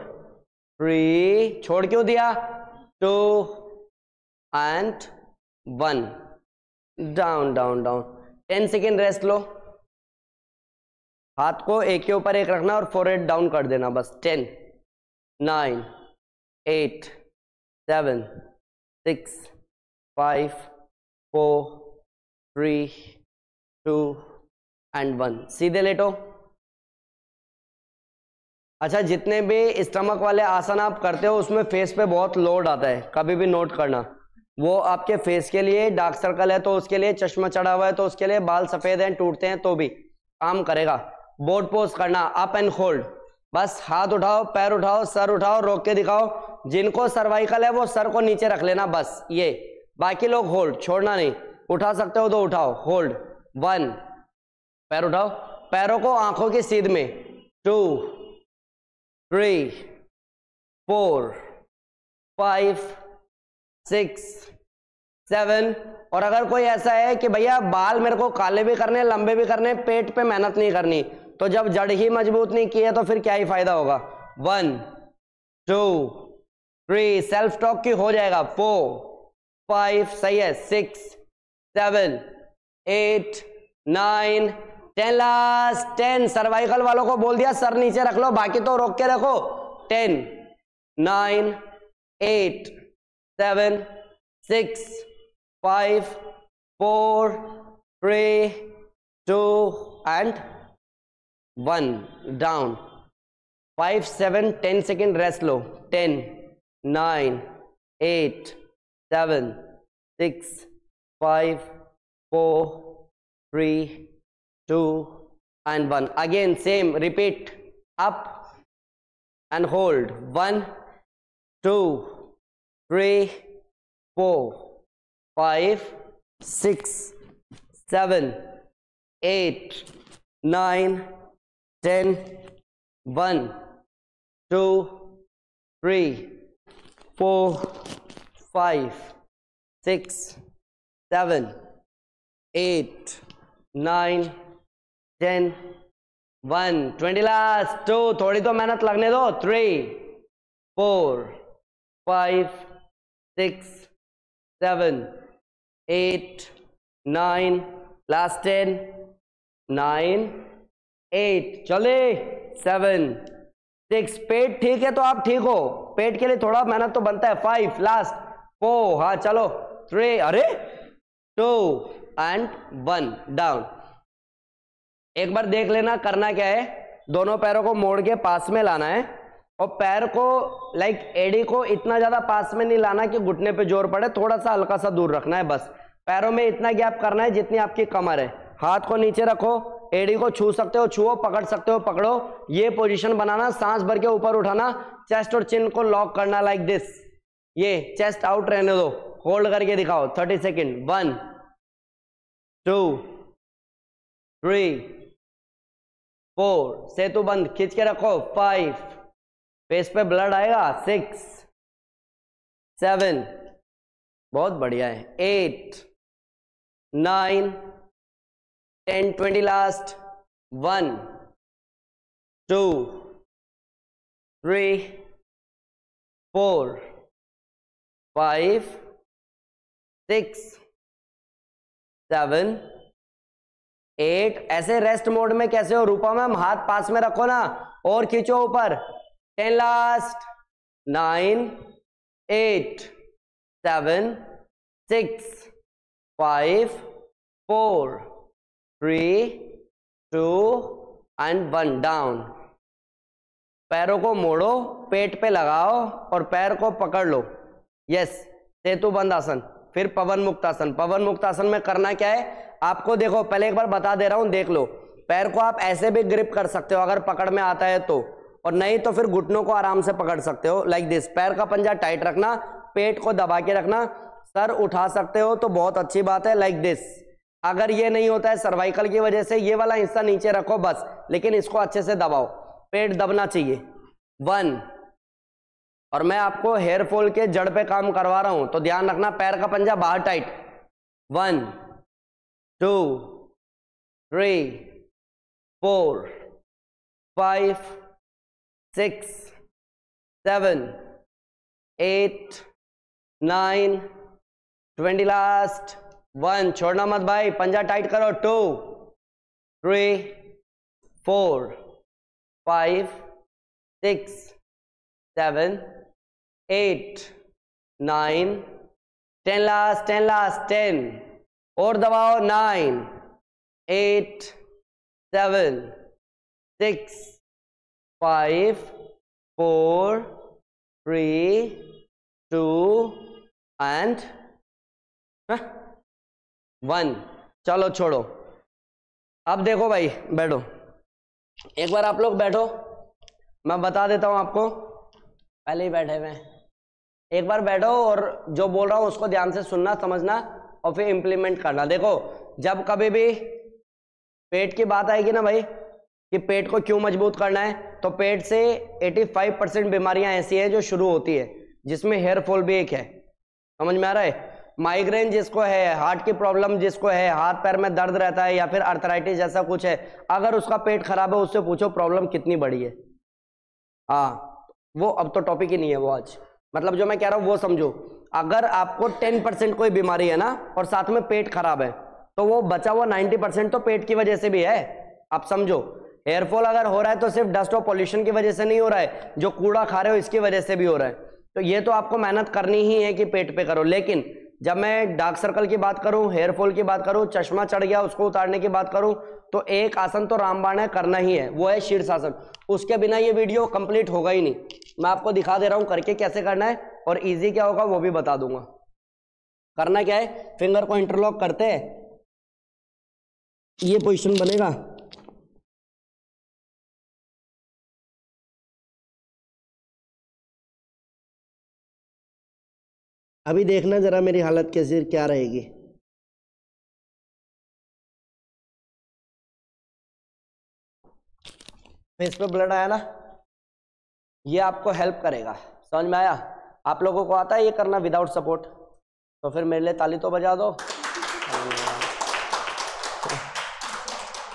3, छोड़ क्यों दिया, 2 and 1। Down down down, 10 second rest लो। हाथ को एक के ऊपर एक रखना और फोरहेड डाउन कर देना बस। 10 9 8 7 6 5 4 3 2 एंड 1। सीधे लेटो। अच्छा, जितने भी स्टमक वाले आसन आप करते हो उसमें फेस पे बहुत लोड आता है, कभी भी नोट करना। वो आपके फेस के लिए, डार्क सर्कल है तो उसके लिए, चश्मा चढ़ा हुआ है तो उसके लिए, बाल सफेद हैं टूटते हैं तो भी काम करेगा। बोर्ड पोज करना, अप एंड होल्ड, बस हाथ उठाओ, पैर उठाओ, सर उठाओ, रोक के दिखाओ। जिनको सर्वाइकल है वो सर को नीचे रख लेना बस, ये। बाकी लोग होल्ड, छोड़ना नहीं। उठा सकते हो तो उठाओ, होल्ड। 1, पैर उठाओ, पैरों को आंखों की सीध में। 2 3 4 5 6 7। और अगर कोई ऐसा है कि भैया बाल मेरे को काले भी करने, लंबे भी करने, पेट पे मेहनत नहीं करनी, तो जब जड़ ही मजबूत नहीं की है तो फिर क्या ही फायदा होगा। 1 2 3, सेल्फ टॉक की हो जाएगा। 4 5, सही है, 6 7 8 9 10 लास्ट, 10। सर्वाइकल वालों को बोल दिया सर नीचे रख लो, बाकी तो रोक के रखो। 10 9 8 7 6 5 4 3 2 and 1 down. 5 7 10 second rest low. 10 9 8 7 6 5 4 3 2 and 1. Again same, repeat. Up and hold. 1 2 3 4 5 6 7 8 9 10 1 2 3 4 5 6 7 8 9 10 1. 20 last. 2. थोड़ी तो मेहनत लगने दो. 3 4 5 6 7 8 9 लास्ट. 10 9 8. चले. 7 6. पेट ठीक है तो आप ठीक हो. पेट के लिए थोड़ा मेहनत तो बनता है. 5 लास्ट. 4. हाँ चलो. 3. अरे 2 and 1 डाउन. एक बार देख लेना करना क्या है. दोनों पैरों को मोड़ के पास में लाना है और पैर को लाइक एड़ी को इतना ज्यादा पास में नहीं लाना कि घुटने पे जोर पड़े. थोड़ा सा हल्का सा दूर रखना है बस. पैरों में इतना गैप करना है जितनी आपकी कमर है. हाथ को नीचे रखो. एड़ी को छू सकते हो छुओ, पकड़ सकते हो पकड़ो. ये पोजीशन बनाना. सांस भर के ऊपर उठाना. चेस्ट और चिन को लॉक करना लाइक दिस. ये चेस्ट आउट रहने दो. होल्ड करके दिखाओ 30 सेकेंड. 1 2 3 4. सेतु बंद खींच के रखो. 5. फेस पे ब्लड आएगा. 6 7. बहुत बढ़िया है. 8 9 10 20 लास्ट. 1 2 3 4 5 6 7 8. ऐसे रेस्ट मोड में कैसे हो रूपा मैम? हाथ पास में रखो ना और खींचो ऊपर. 10 लास्ट. 9 8 7 6 5 4 3 2 and 1 down. पैरों को मोड़ो, पेट पे लगाओ और पैर को पकड़ लो. यस. सेतु बंद आसन. फिर पवन मुक्त आसन. पवन मुक्त आसन में करना क्या है आपको देखो. पहले एक बार बता दे रहा हूं, देख लो. पैर को आप ऐसे भी ग्रिप कर सकते हो अगर पकड़ में आता है तो, और नहीं तो फिर घुटनों को आराम से पकड़ सकते हो लाइक दिस. पैर का पंजा टाइट रखना. पेट को दबा के रखना. सर उठा सकते हो तो बहुत अच्छी बात है लाइक दिस. अगर ये नहीं होता है सर्वाइकल की वजह से, ये वाला हिस्सा नीचे रखो बस, लेकिन इसको अच्छे से दबाओ. पेट दबना चाहिए. 1. और मैं आपको हेयर फॉल के जड़ पे काम करवा रहा हूं तो ध्यान रखना. पैर का पंजा बाहर टाइट. 1 2 3 4 5 6 7 8 9 20 लास्ट. 1. छोड़ना मत भाई. पंजा टाइट करो. 2 3 4 5 6 7 8 9 10 लास्ट. 10 लास्ट. 10 और दबाओ. 9 8 7 6 5 4 3 2 and 1. चलो छोड़ो. अब देखो भाई बैठो. एक बार आप लोग बैठो. मैं बता देता हूं आपको. पहले ही बैठे हुए. एक बार बैठो और जो बोल रहा हूं उसको ध्यान से सुनना, समझना और फिर इंप्लीमेंट करना. देखो जब कभी भी पेट की बात आएगी ना भाई कि पेट को क्यों मजबूत करना है, तो पेट से 85% बीमारियां ऐसी हैं जो शुरू होती है, जिसमें हेयर फॉल भी एक है. समझ में आ रहा है? माइग्रेन जिसको है, हार्ट की प्रॉब्लम जिसको है, हाथ पैर में दर्द रहता है या फिर अर्थराइटिस जैसा कुछ है, अगर उसका पेट खराब है उससे पूछो प्रॉब्लम कितनी बड़ी है. हाँ वो अब तो टॉपिक ही नहीं है वो आज. मतलब जो मैं कह रहा हूँ वो समझो. अगर आपको 10% कोई बीमारी है ना और साथ में पेट खराब है, तो वो बचा हुआ 90% तो पेट की वजह से भी है. आप समझो. एयरफॉल अगर हो रहा है तो सिर्फ डस्ट और पॉल्यूशन की वजह से नहीं हो रहा है, जो कूड़ा खा रहे हो इसकी वजह से भी हो रहा है. तो ये तो आपको मेहनत करनी ही है कि पेट पे करो. लेकिन जब मैं डार्क सर्कल की बात करूं, हेयर फॉल की बात करूं, चश्मा चढ़ गया उसको उतारने की बात करूं, तो एक आसन तो रामबाण है, करना ही है, वो है शीर्षासन। उसके बिना ये वीडियो कंप्लीट होगा ही नहीं। मैं आपको दिखा दे रहा हूं करके कैसे करना है, और इजी क्या होगा वो भी बता दूंगा। करना क्या है, फिंगर को इंटरलॉक करते हैं, ये पोजीशन बनेगा, अभी देखना जरा मेरी हालत कैसी क्या रहेगी। फेस पे ब्लड आया ना, ये आपको हेल्प करेगा। समझ में आया? आप लोगों को आता है ये करना विदाउट सपोर्ट? तो फिर मेरे लिए ताली तो बजा दो।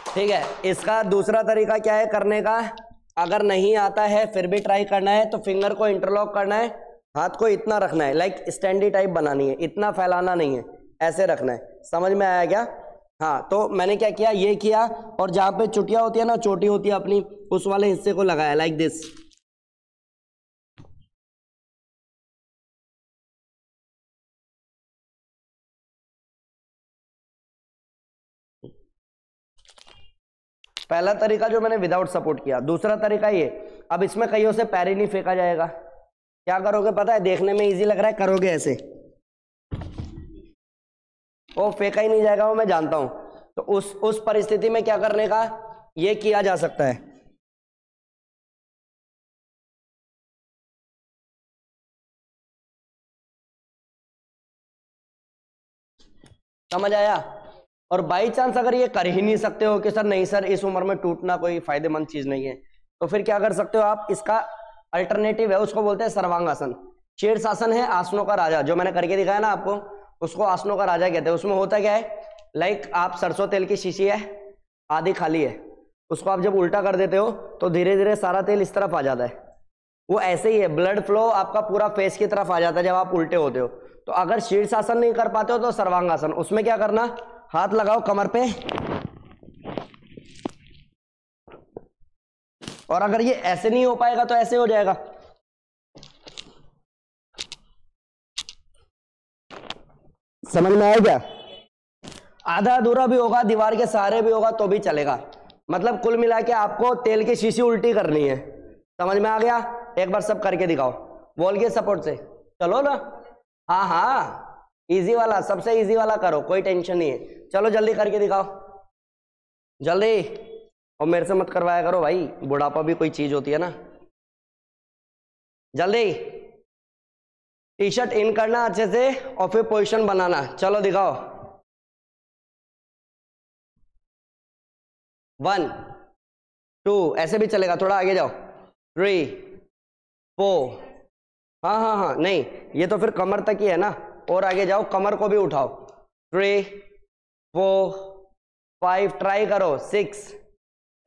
ठीक है, इसका दूसरा तरीका क्या है करने का, अगर नहीं आता है फिर भी ट्राई करना है तो फिंगर को इंटरलॉक करना है, हाथ को इतना रखना है, लाइक स्टैंडी टाइप बनानी है, इतना फैलाना नहीं है, ऐसे रखना है। समझ में आया क्या? हाँ, तो मैंने क्या किया, ये किया, और जहां पे चुटिया होती है ना, चोटी होती है अपनी, उस वाले हिस्से को लगाया लाइक दिस। पहला तरीका जो मैंने विदाउट सपोर्ट किया। दूसरा तरीका ये, अब इसमें कईयों से पैर ही नहीं फेंका जाएगा। क्या करोगे पता है? देखने में इजी लग रहा है, करोगे ऐसे, वो फेंका ही नहीं जाएगा, वो मैं जानता हूं। तो उस परिस्थिति में क्या करने का, ये किया जा सकता है। समझ आया? और बाई चांस अगर ये कर ही नहीं सकते हो कि सर नहीं सर इस उम्र में टूटना कोई फायदेमंद चीज नहीं है, तो फिर क्या कर सकते हो आप, इसका अल्टरनेटिव है, उसको बोलते हैं सर्वांगासन। शीर्षासन है आसनों का राजा, जो मैंने करके दिखाया ना आपको, उसको आसनों का राजा कहते हैं। उसमें होता क्या है, लाइक आप सरसों तेल की शीशी है, आधी खाली है, उसको आप जब उल्टा कर देते हो तो धीरे धीरे सारा तेल इस तरफ आ जाता है। वो ऐसे ही है, ब्लड फ्लो आपका पूरा फेस की तरफ आ जाता है जब आप उल्टे होते हो। तो अगर शीर्षासन नहीं कर पाते हो तो सर्वांगासन, उसमें क्या करना, हाथ लगाओ कमर पे, और अगर ये ऐसे नहीं हो पाएगा तो ऐसे हो जाएगा। समझ में आया क्या? आधा अधूरा भी होगा, दीवार के सहारे भी होगा तो भी चलेगा। मतलब कुल मिला के आपको तेल की शीशी उल्टी करनी है। समझ में आ गया? एक बार सब करके दिखाओ वॉल के सपोर्ट से, चलो ना। हाँ हाँ, इजी वाला, सबसे इजी वाला करो, कोई टेंशन नहीं है। चलो जल्दी करके दिखाओ, जल्दी। और मेरे से मत करवाया करो भाई, बुढ़ापा भी कोई चीज होती है ना। जल्दी टी शर्ट इन करना अच्छे से, और फिर पोजीशन बनाना। चलो दिखाओ, 1 2, ऐसे भी चलेगा, थोड़ा आगे जाओ, 3 4, हाँ हाँ हाँ, नहीं ये तो फिर कमर तक ही है ना, और आगे जाओ, कमर को भी उठाओ, 3 4 5, ट्राई करो, 6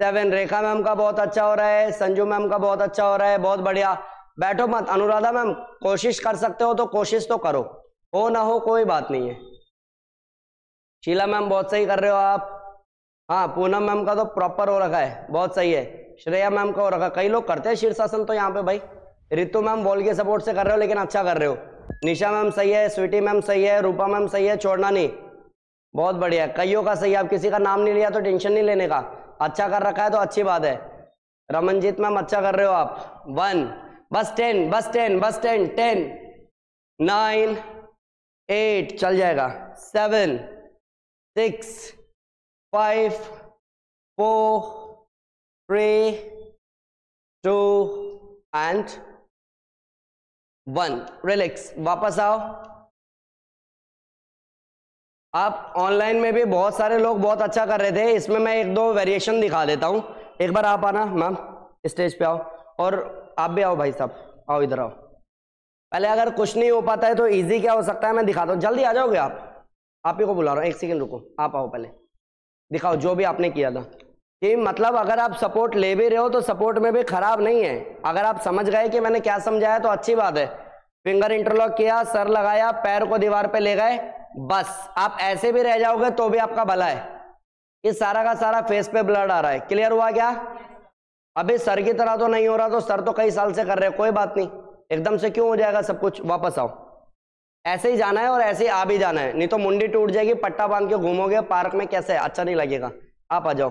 7। रेखा मैम का बहुत अच्छा हो रहा है, संजू मैम का बहुत अच्छा हो रहा है, बहुत बढ़िया। बैठो मत, अनुराधा मैम कोशिश कर सकते हो तो कोशिश तो करो, हो ना हो कोई बात नहीं है। शीला मैम बहुत सही कर रहे हो आप। हाँ, पूनम मैम का तो प्रॉपर हो रखा है, बहुत सही है। श्रेया मैम का हो रखा है, कई लोग करते हैं शीर्षासन तो यहाँ पे भाई। रितु मैम बॉल के सपोर्ट से कर रहे हो, लेकिन अच्छा कर रहे हो। निशा मैम सही है, स्वीटी मैम सही है, रूपा मैम सही है, छोड़ना नहीं, बहुत बढ़िया। कईयों का सही है, आप किसी का नाम नहीं लिया तो टेंशन नहीं लेने का, अच्छा कर रखा है तो अच्छी बात है। रमनजीत मैम अच्छा कर रहे हो आप। 1, बस 10, बस 10, बस 10, 10 9 8, चल जाएगा, 7 6 5 4 3 2 एंड 1। रिलैक्स, वापस आओ। आप ऑनलाइन में भी बहुत सारे लोग बहुत अच्छा कर रहे थे, इसमें मैं 1-2 वेरिएशन दिखा देता हूं। एक बार आप आना मैम, स्टेज पे आओ, और आप भी आओ भाई साहब, आओ इधर आओ। पहले अगर कुछ नहीं हो पाता है तो इजी क्या हो सकता है मैं दिखाता हूँ, जल्दी आ जाओगे आप ही को बुला रहा हूँ, 1 सेकंड रुको, आप आओ पहले दिखाओ जो भी आपने किया था। कि मतलब अगर आप सपोर्ट ले भी रहे हो तो सपोर्ट में भी खराब नहीं है, अगर आप समझ गए कि मैंने क्या समझाया तो अच्छी बात है। फिंगर इंटरलॉक किया, सर लगाया, पैर को दीवार पे ले गए, बस। आप ऐसे भी रह जाओगे तो भी आपका भला है। ये सारा का सारा फेस पे ब्लड आ रहा है, क्लियर हुआ क्या? अभी सर की तरह तो नहीं हो रहा, तो सर तो कई साल से कर रहे हो, कोई बात नहीं, एकदम से क्यों हो जाएगा सब कुछ। वापस आओ, ऐसे ही जाना है और ऐसे ही आ भी जाना है, नहीं तो मुंडी टूट जाएगी, पट्टा बांध के घूमोगे पार्क में, कैसे अच्छा नहीं लगेगा। आप आ जाओ।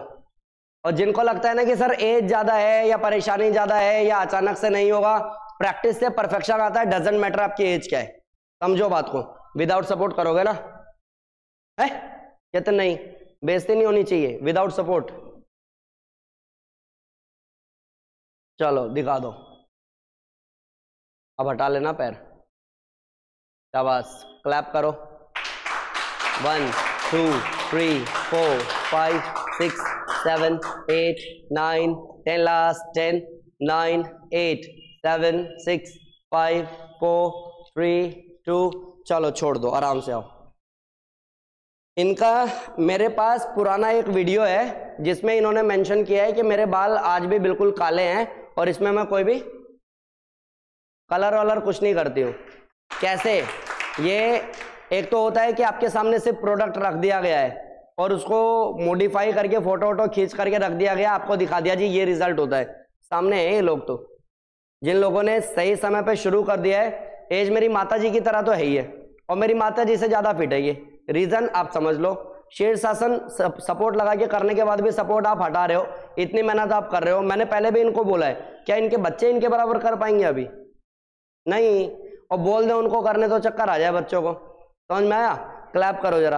और जिनको लगता है ना कि सर एज ज्यादा है या परेशानी ज्यादा है या अचानक से नहीं होगा, प्रैक्टिस से परफेक्शन आता है, डजंट मैटर आपकी एज क्या है। समझो बात को, विदाउट सपोर्ट करोगे ना है, कहते नहीं, बेइज्जती नहीं होनी चाहिए विदाउट सपोर्ट। चलो दिखा दो, अब हटा लेना पैर, शाबाश, क्लैप करो। 1 2 3 4 5 6 7 8 9 10, लास्ट 10 9 8 7 6 5 4 3 2, चलो छोड़ दो, आराम से आओ। इनका मेरे पास पुराना एक वीडियो है जिसमें इन्होंने मेंशन किया है कि मेरे बाल आज भी बिल्कुल काले हैं और इसमें मैं कोई भी कलर वलर कुछ नहीं करती हूँ। कैसे? ये एक तो होता है कि आपके सामने सिर्फ प्रोडक्ट रख दिया गया है और उसको मॉडिफाई करके फोटो वोटो खींच करके रख दिया गया, आपको दिखा दिया जी ये रिजल्ट होता है। सामने है ये लोग, तो जिन लोगों ने सही समय पे शुरू कर दिया है, एज मेरी माता जी की तरह तो है ही है और मेरी माता जी से ज्यादा फिट है। ये रीजन आप समझ लो, शीर्षासन सपोर्ट लगा के करने के बाद भी सपोर्ट आप हटा रहे हो, इतनी मेहनत आप कर रहे हो। मैंने पहले भी इनको बोला है, क्या इनके बच्चे इनके बराबर कर पाएंगे? अभी नहीं। और बोल दे उनको करने तो चक्कर आ जाए बच्चों को। समझ में आया? क्लैप करो जरा।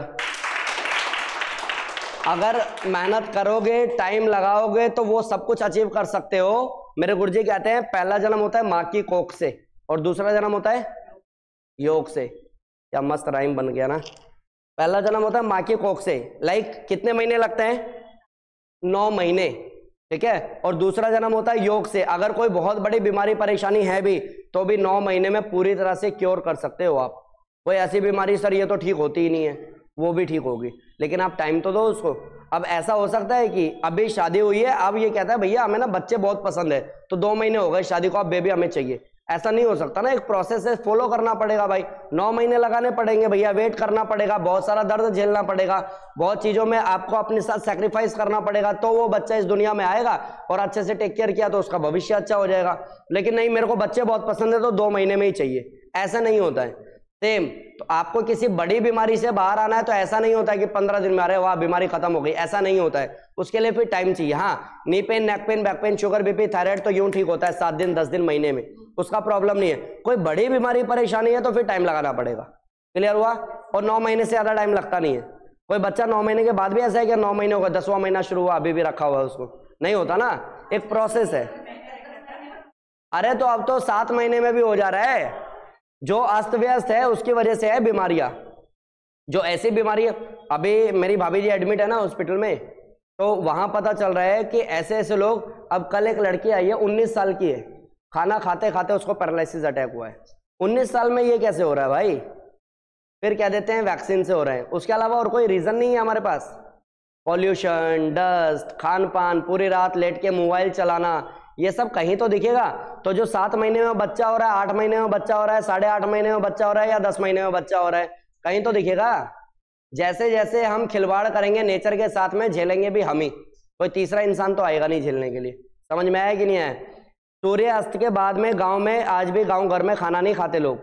अगर मेहनत करोगे, टाइम लगाओगे तो वो सब कुछ अचीव कर सकते हो। मेरे गुरुजी कहते हैं पहला जन्म होता है माँ की कोख से और दूसरा जन्म होता है योग से। क्या मस्त राइम बन गया ना। पहला जन्म होता है माँ की कोख से, लाइक कितने महीने लगते हैं? 9 महीने, ठीक है। और दूसरा जन्म होता है योग से। अगर कोई बहुत बड़ी बीमारी परेशानी है भी तो भी 9 महीने में पूरी तरह से क्योर कर सकते हो आप। कोई ऐसी बीमारी सर ये तो ठीक होती ही नहीं है, वो भी ठीक होगी, लेकिन आप टाइम तो दो उसको। अब ऐसा हो सकता है कि अभी शादी हुई है, अब ये कहता है भैया हमें ना बच्चे बहुत पसंद है, तो 2 महीने हो गए शादी को, अब बेबी हमें चाहिए। ऐसा नहीं हो सकता ना, एक प्रोसेस है, फॉलो करना पड़ेगा भाई। 9 महीने लगाने पड़ेंगे भैया, वेट करना पड़ेगा, बहुत सारा दर्द झेलना पड़ेगा, बहुत चीजों में आपको अपने साथ सेक्रीफाइस करना पड़ेगा, तो वो बच्चा इस दुनिया में आएगा। और अच्छे से टेक केयर किया तो उसका भविष्य अच्छा हो जाएगा। लेकिन नहीं, मेरे को बच्चे बहुत पसंद है तो 2 महीने में ही चाहिए, ऐसा नहीं होता है। सेम तो आपको किसी बड़ी बीमारी से बाहर आना है तो ऐसा नहीं होता है कि 15 दिन में, अरे वाह बीमारी खत्म हो गई, ऐसा नहीं होता है। उसके लिए फिर टाइम चाहिए। हाँ, knee pain, neck pain, back pain, sugar, BP, thyroid तो यूं ठीक होता है 7 दिन 10 दिन महीने में, उसका प्रॉब्लम नहीं है। कोई बड़ी बीमारी परेशानी है तो फिर टाइम लगाना पड़ेगा। क्लियर हुआ? और 9 महीने से ज्यादा टाइम लगता नहीं है। कोई बच्चा 9 महीने के बाद भी ऐसा है कि 9 महीने होगा, 10वां महीना शुरू हुआ अभी भी रखा हुआ है उसको, नहीं होता ना, एक प्रोसेस है। अरे तो अब तो 7 महीने में भी हो जा रहा है। जो अस्त व्यस्त है उसकी वजह से है बीमारियां। जो ऐसी बीमारी है, अभी मेरी भाभी जी एडमिट है ना हॉस्पिटल में, तो वहां पता चल रहा है कि ऐसे ऐसे लोग, अब कल एक लड़की आई है 19 साल की है, खाना खाते खाते उसको पैरालिसिस अटैक हुआ है। 19 साल में ये कैसे हो रहा है भाई? फिर कह देते हैं वैक्सीन से हो रहे हैं, उसके अलावा और कोई रीजन नहीं है हमारे पास। पॉल्यूशन, डस्ट, खान पान, पूरी रात लेट के मोबाइल चलाना, ये सब कहीं तो दिखेगा। तो जो 7 महीने में बच्चा हो रहा है, 8 महीने में बच्चा हो रहा है, 8.5 महीने में बच्चा हो रहा है या 10 महीने में बच्चा हो रहा है, कहीं तो दिखेगा। जैसे जैसे हम खिलवाड़ करेंगे नेचर के साथ में, झेलेंगे भी हम ही, कोई तीसरा इंसान तो आएगा नहीं झेलने के लिए। समझ में आया कि नहीं आया? सूर्यास्त के बाद में गांव में, आज भी गांव घर में खाना नहीं खाते लोग,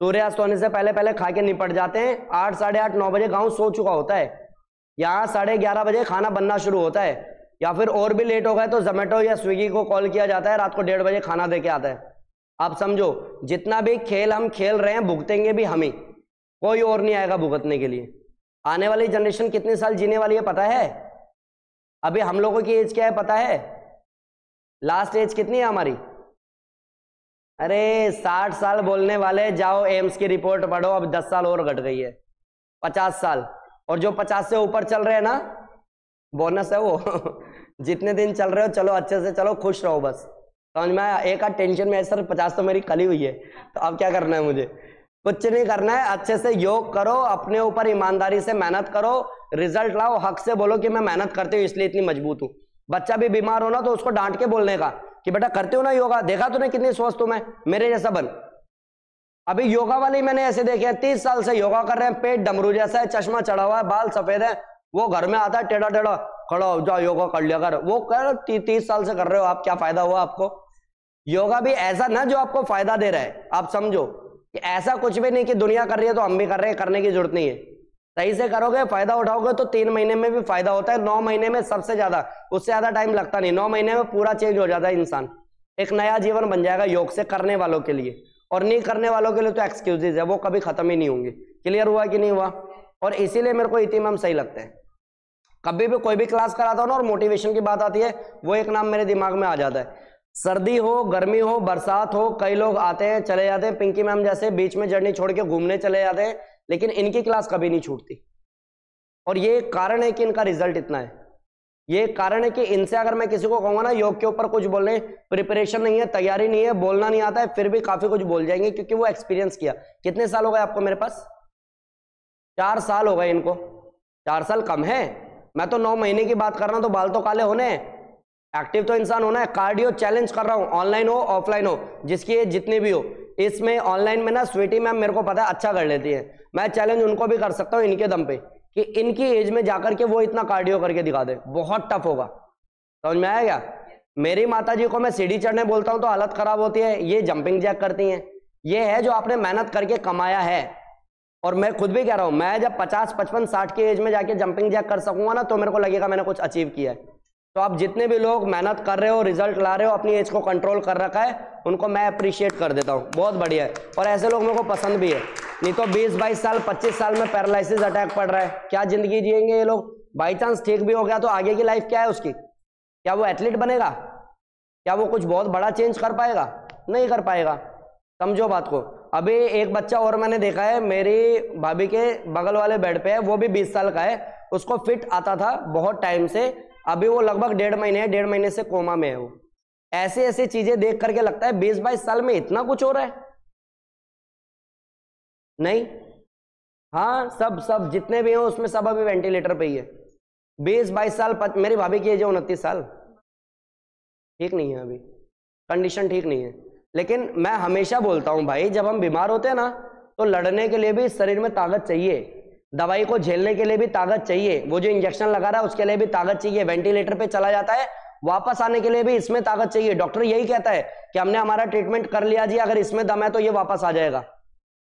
सूर्यास्त होने से पहले पहले खा के निपट जाते हैं। 8, 8:30, 9 बजे गाँव सो चुका होता है। यहाँ 11:30 बजे खाना बनना शुरू होता है, या फिर और भी लेट हो गए तो जोमेटो या स्विगी को कॉल किया जाता है, रात को 1:30 बजे खाना दे के आता है। आप समझो, जितना भी खेल हम खेल रहे हैं भुगतेंगे भी हम ही, कोई और नहीं आएगा भुगतने के लिए। आने वाली जनरेशन कितने साल जीने वाली है पता है? अभी हम लोगों की एज क्या है पता है? लास्ट एज कितनी है हमारी? अरे 60 साल बोलने वाले, जाओ एम्स की रिपोर्ट पढ़ो, अब 10 साल और घट गई है, 50 साल। और जो 50 से ऊपर चल रहे हैं ना, बोनस है वो जितने दिन चल रहे हो चलो, अच्छे से चलो, खुश रहो बस। समझ में आया? एक आध टेंशन में, सर 50 तो मेरी कली हुई है, तो अब क्या करना है मुझे? कुछ नहीं करना है, अच्छे से योग करो, अपने ऊपर ईमानदारी से मेहनत करो, रिजल्ट लाओ, हक से बोलो कि मैं मेहनत करती हूँ इसलिए इतनी मजबूत हूँ। बच्चा भी बीमार हो ना तो उसको डांट के बोलने का कि बेटा करते हो ना योगा, देखा तूने कितनी स्वस्थ हूं मैं, मेरे जैसा बन। अभी योगा वाले मैंने ऐसे देखे हैं 30 साल से योगा कर रहे हैं, पेट डमरू जैसा है, चश्मा चढ़ा हुआ है, बाल सफेद है, वो घर में आता है टेढ़ा टेढ़ा, खड़ा हो जाओ योगा कर लिया कर। वो कह रहे 30 साल से कर रहे हो आप, क्या फायदा हुआ आपको? योगा भी ऐसा ना जो आपको फायदा दे रहा है। आप समझो कि कि ऐसा कुछ भी नहीं कि दुनिया कर रही है तो हम भी कर रहे हैं, करने की जरूरत नहीं है। सही से करोगे, फायदा उठाओगे तो 3 महीने में भी फायदा होता है, 9 महीने में सबसे ज्यादा, उससे ज्यादा टाइम लगता नहीं। 9 महीने में पूरा चेंज हो जाता है इंसान, एक नया जीवन बन जाएगा योग से करने वालों के लिए। और नहीं करने वालों के लिए तो एक्सक्यूजेज है, वो कभी खत्म ही नहीं होंगे। क्लियर हुआ कि नहीं हुआ? और इसीलिए मेरे को इतिमाम सही लगते हैं। कभी भी कोई भी क्लास कराता हूं ना और मोटिवेशन की बात आती है, वो एक नाम मेरे दिमाग में आ जाता है। सर्दी हो, गर्मी हो, बरसात हो, कई लोग आते हैं चले जाते हैं, पिंकी मैम जैसे बीच में जर्नी छोड़ के घूमने चले जाते हैं, लेकिन इनकी क्लास कभी नहीं छूटती। और ये कारण है कि इनका रिजल्ट इतना है। ये कारण है कि इनसे अगर मैं किसी को कहूंगा ना योग के ऊपर कुछ बोलने, प्रिपरेशन नहीं है, तैयारी नहीं है, बोलना नहीं आता है, फिर भी काफी कुछ बोल जाएंगे, क्योंकि वो एक्सपीरियंस किया। कितने साल हो गए आपको मेरे पास? 4 साल हो गए इनको। 4 साल कम है, मैं तो 9 महीने की बात कर रहा हूं, तो बाल तो काले होने हैं। एक्टिव तो इंसान होना है। कार्डियो चैलेंज कर रहा हूं, ऑनलाइन हो ऑफलाइन हो, जिसकी एज जितनी भी हो। इसमें ऑनलाइन में ना स्वीटी मैम मेरे को पता है अच्छा कर लेती है, मैं चैलेंज उनको भी कर सकता हूं इनके दम पे, कि इनकी एज में जाकर के वो इतना कार्डियो करके दिखा दे। बहुत टफ होगा, समझ में आया क्या? मेरी माता जी को मैं सीढ़ी चढ़ने बोलता हूं तो हालत खराब होती है, ये जंपिंग जैक करती हैं। ये है जो आपने मेहनत करके कमाया है। और मैं खुद भी कह रहा हूं, मैं जब 50, 55, 60 की एज में जाके जंपिंग जैक कर सकूंगा ना, तो मेरे को लगेगा मैंने कुछ अचीव किया है। तो आप जितने भी लोग मेहनत कर रहे हो, रिजल्ट ला रहे हो, अपनी एज को कंट्रोल कर रखा है, उनको मैं अप्रिशिएट कर देता हूं, बहुत बढ़िया है। और ऐसे लोग मेरे को पसंद भी है। नहीं तो 20-22 साल 25 साल में पैरालिसिस अटैक पड़ रहा है, क्या जिंदगी जिएंगे ये लोग? बाई चांस ठीक भी हो गया तो आगे की लाइफ क्या है उसकी? क्या वो एथलीट बनेगा? क्या वो कुछ बहुत बड़ा चेंज कर पाएगा? नहीं कर पाएगा। समझो बात को। अभी एक बच्चा और मैंने देखा है, मेरी भाभी के बगल वाले बेड पे है, वो भी 20 साल का है, उसको फिट आता था बहुत टाइम से, अभी वो लगभग 1.5 महीने से कोमा में है वो। ऐसे ऐसे चीजें देख करके लगता है 20-22 साल में इतना कुछ हो रहा है। नहीं, हाँ, सब जितने भी हो उसमें सब अभी वेंटिलेटर पे ही है। 20-22 साल, मेरी भाभी की एज है 29 साल। ठीक नहीं है अभी, कंडीशन ठीक नहीं है। लेकिन मैं हमेशा बोलता हूं भाई, जब हम बीमार होते हैं ना, तो लड़ने के लिए भी शरीर में ताकत चाहिए, दवाई को झेलने के लिए भी ताकत चाहिए, वो जो इंजेक्शन लगा रहा है उसके लिए भी ताकत चाहिए, वेंटिलेटर पे चला जाता है वापस आने के लिए भी इसमें ताकत चाहिए। डॉक्टर यही कहता है कि हमने हमारा ट्रीटमेंट कर लिया जी, अगर इसमें दम है तो ये वापस आ जाएगा।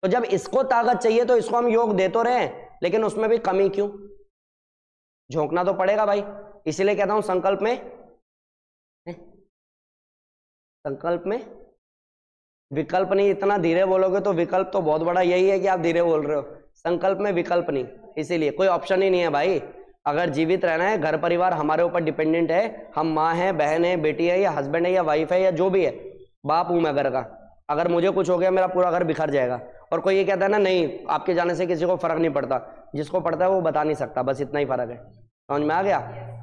तो जब इसको ताकत चाहिए तो इसको हम योग दे तो रहे हैं, लेकिन उसमें भी कमी क्यों? झोंकना तो पड़ेगा भाई। इसीलिए कहता हूं संकल्प में विकल्प नहीं। इतना धीरे बोलोगे तो विकल्प तो बहुत बड़ा, यही है कि आप धीरे बोल रहे हो। संकल्प में विकल्प नहीं, इसीलिए कोई ऑप्शन ही नहीं है भाई। अगर जीवित रहना है, घर परिवार हमारे ऊपर डिपेंडेंट है, हम माँ हैं, बहन है, बेटी है, या हस्बैंड है, या वाइफ है, या जो भी है, बाप हूं मैं घर का। अगर मुझे कुछ हो गया मेरा पूरा घर बिखर जाएगा। और कोई ये कहता है ना, नहीं आपके जाने से किसी को फर्क नहीं पड़ता, जिसको पड़ता है वो बता नहीं सकता, बस इतना ही फर्क है। समझ में आ गया?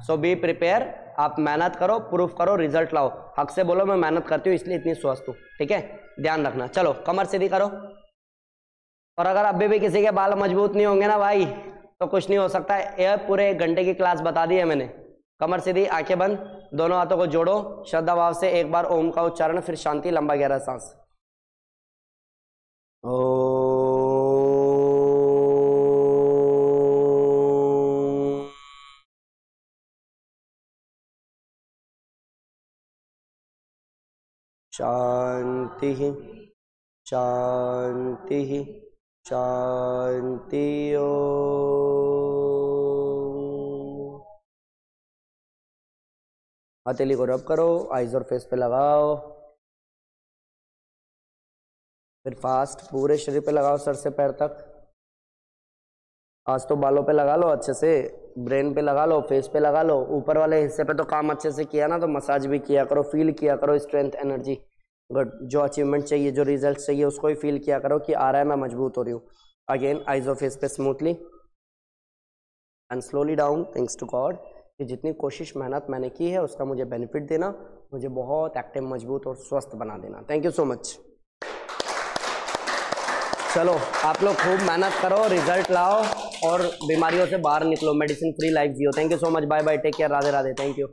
सो बी प्रिपेयर, आप मेहनत करो, प्रूफ करो, रिजल्ट लाओ। हक से बोलो मैं मेहनत करती हूँ इसलिए इतनी स्वस्थ हूँ, ठीक है? ध्यान रखना। चलो कमर सीधी करो। और अगर अभी भी किसी के बाल मजबूत नहीं होंगे ना भाई, तो कुछ नहीं हो सकता है। ये पूरे 1 घंटे की क्लास बता दी है मैंने। कमर सीधी, आंखें बंद, दोनों हाथों को जोड़ो, श्रद्धा भाव से एक बार ओम का उच्चारण, फिर शांति, लंबा गहरा सांस। शांति शांति शांति। हथेली को रब करो, आइज और फेस पे लगाओ, फिर फास्ट पूरे शरीर पे लगाओ, सर से पैर तक। आज तो बालों पे लगा लो अच्छे से, ब्रेन पे लगा लो, फेस पे लगा लो। ऊपर वाले हिस्से पे तो काम अच्छे से किया ना, तो मसाज भी किया करो, फील किया करो स्ट्रेंथ, एनर्जी। बट जो अचीवमेंट चाहिए, जो रिजल्ट चाहिए, उसको ही फील किया करो कि आ रहा है, मैं मजबूत हो रही हूँ। अगेन आइज और फेस पे smoothly and slowly down. Thanks to God कि जितनी कोशिश मेहनत मैंने की है उसका मुझे बेनिफिट देना, मुझे बहुत एक्टिव, मजबूत और स्वस्थ बना देना। Thank you so much. चलो आप लोग खूब मेहनत करो, रिजल्ट लाओ और बीमारियों से बाहर निकलो, मेडिसिन फ्री लाइफ जियो। Thank you so much, bye bye, take care, Radhe Radhe, thank you.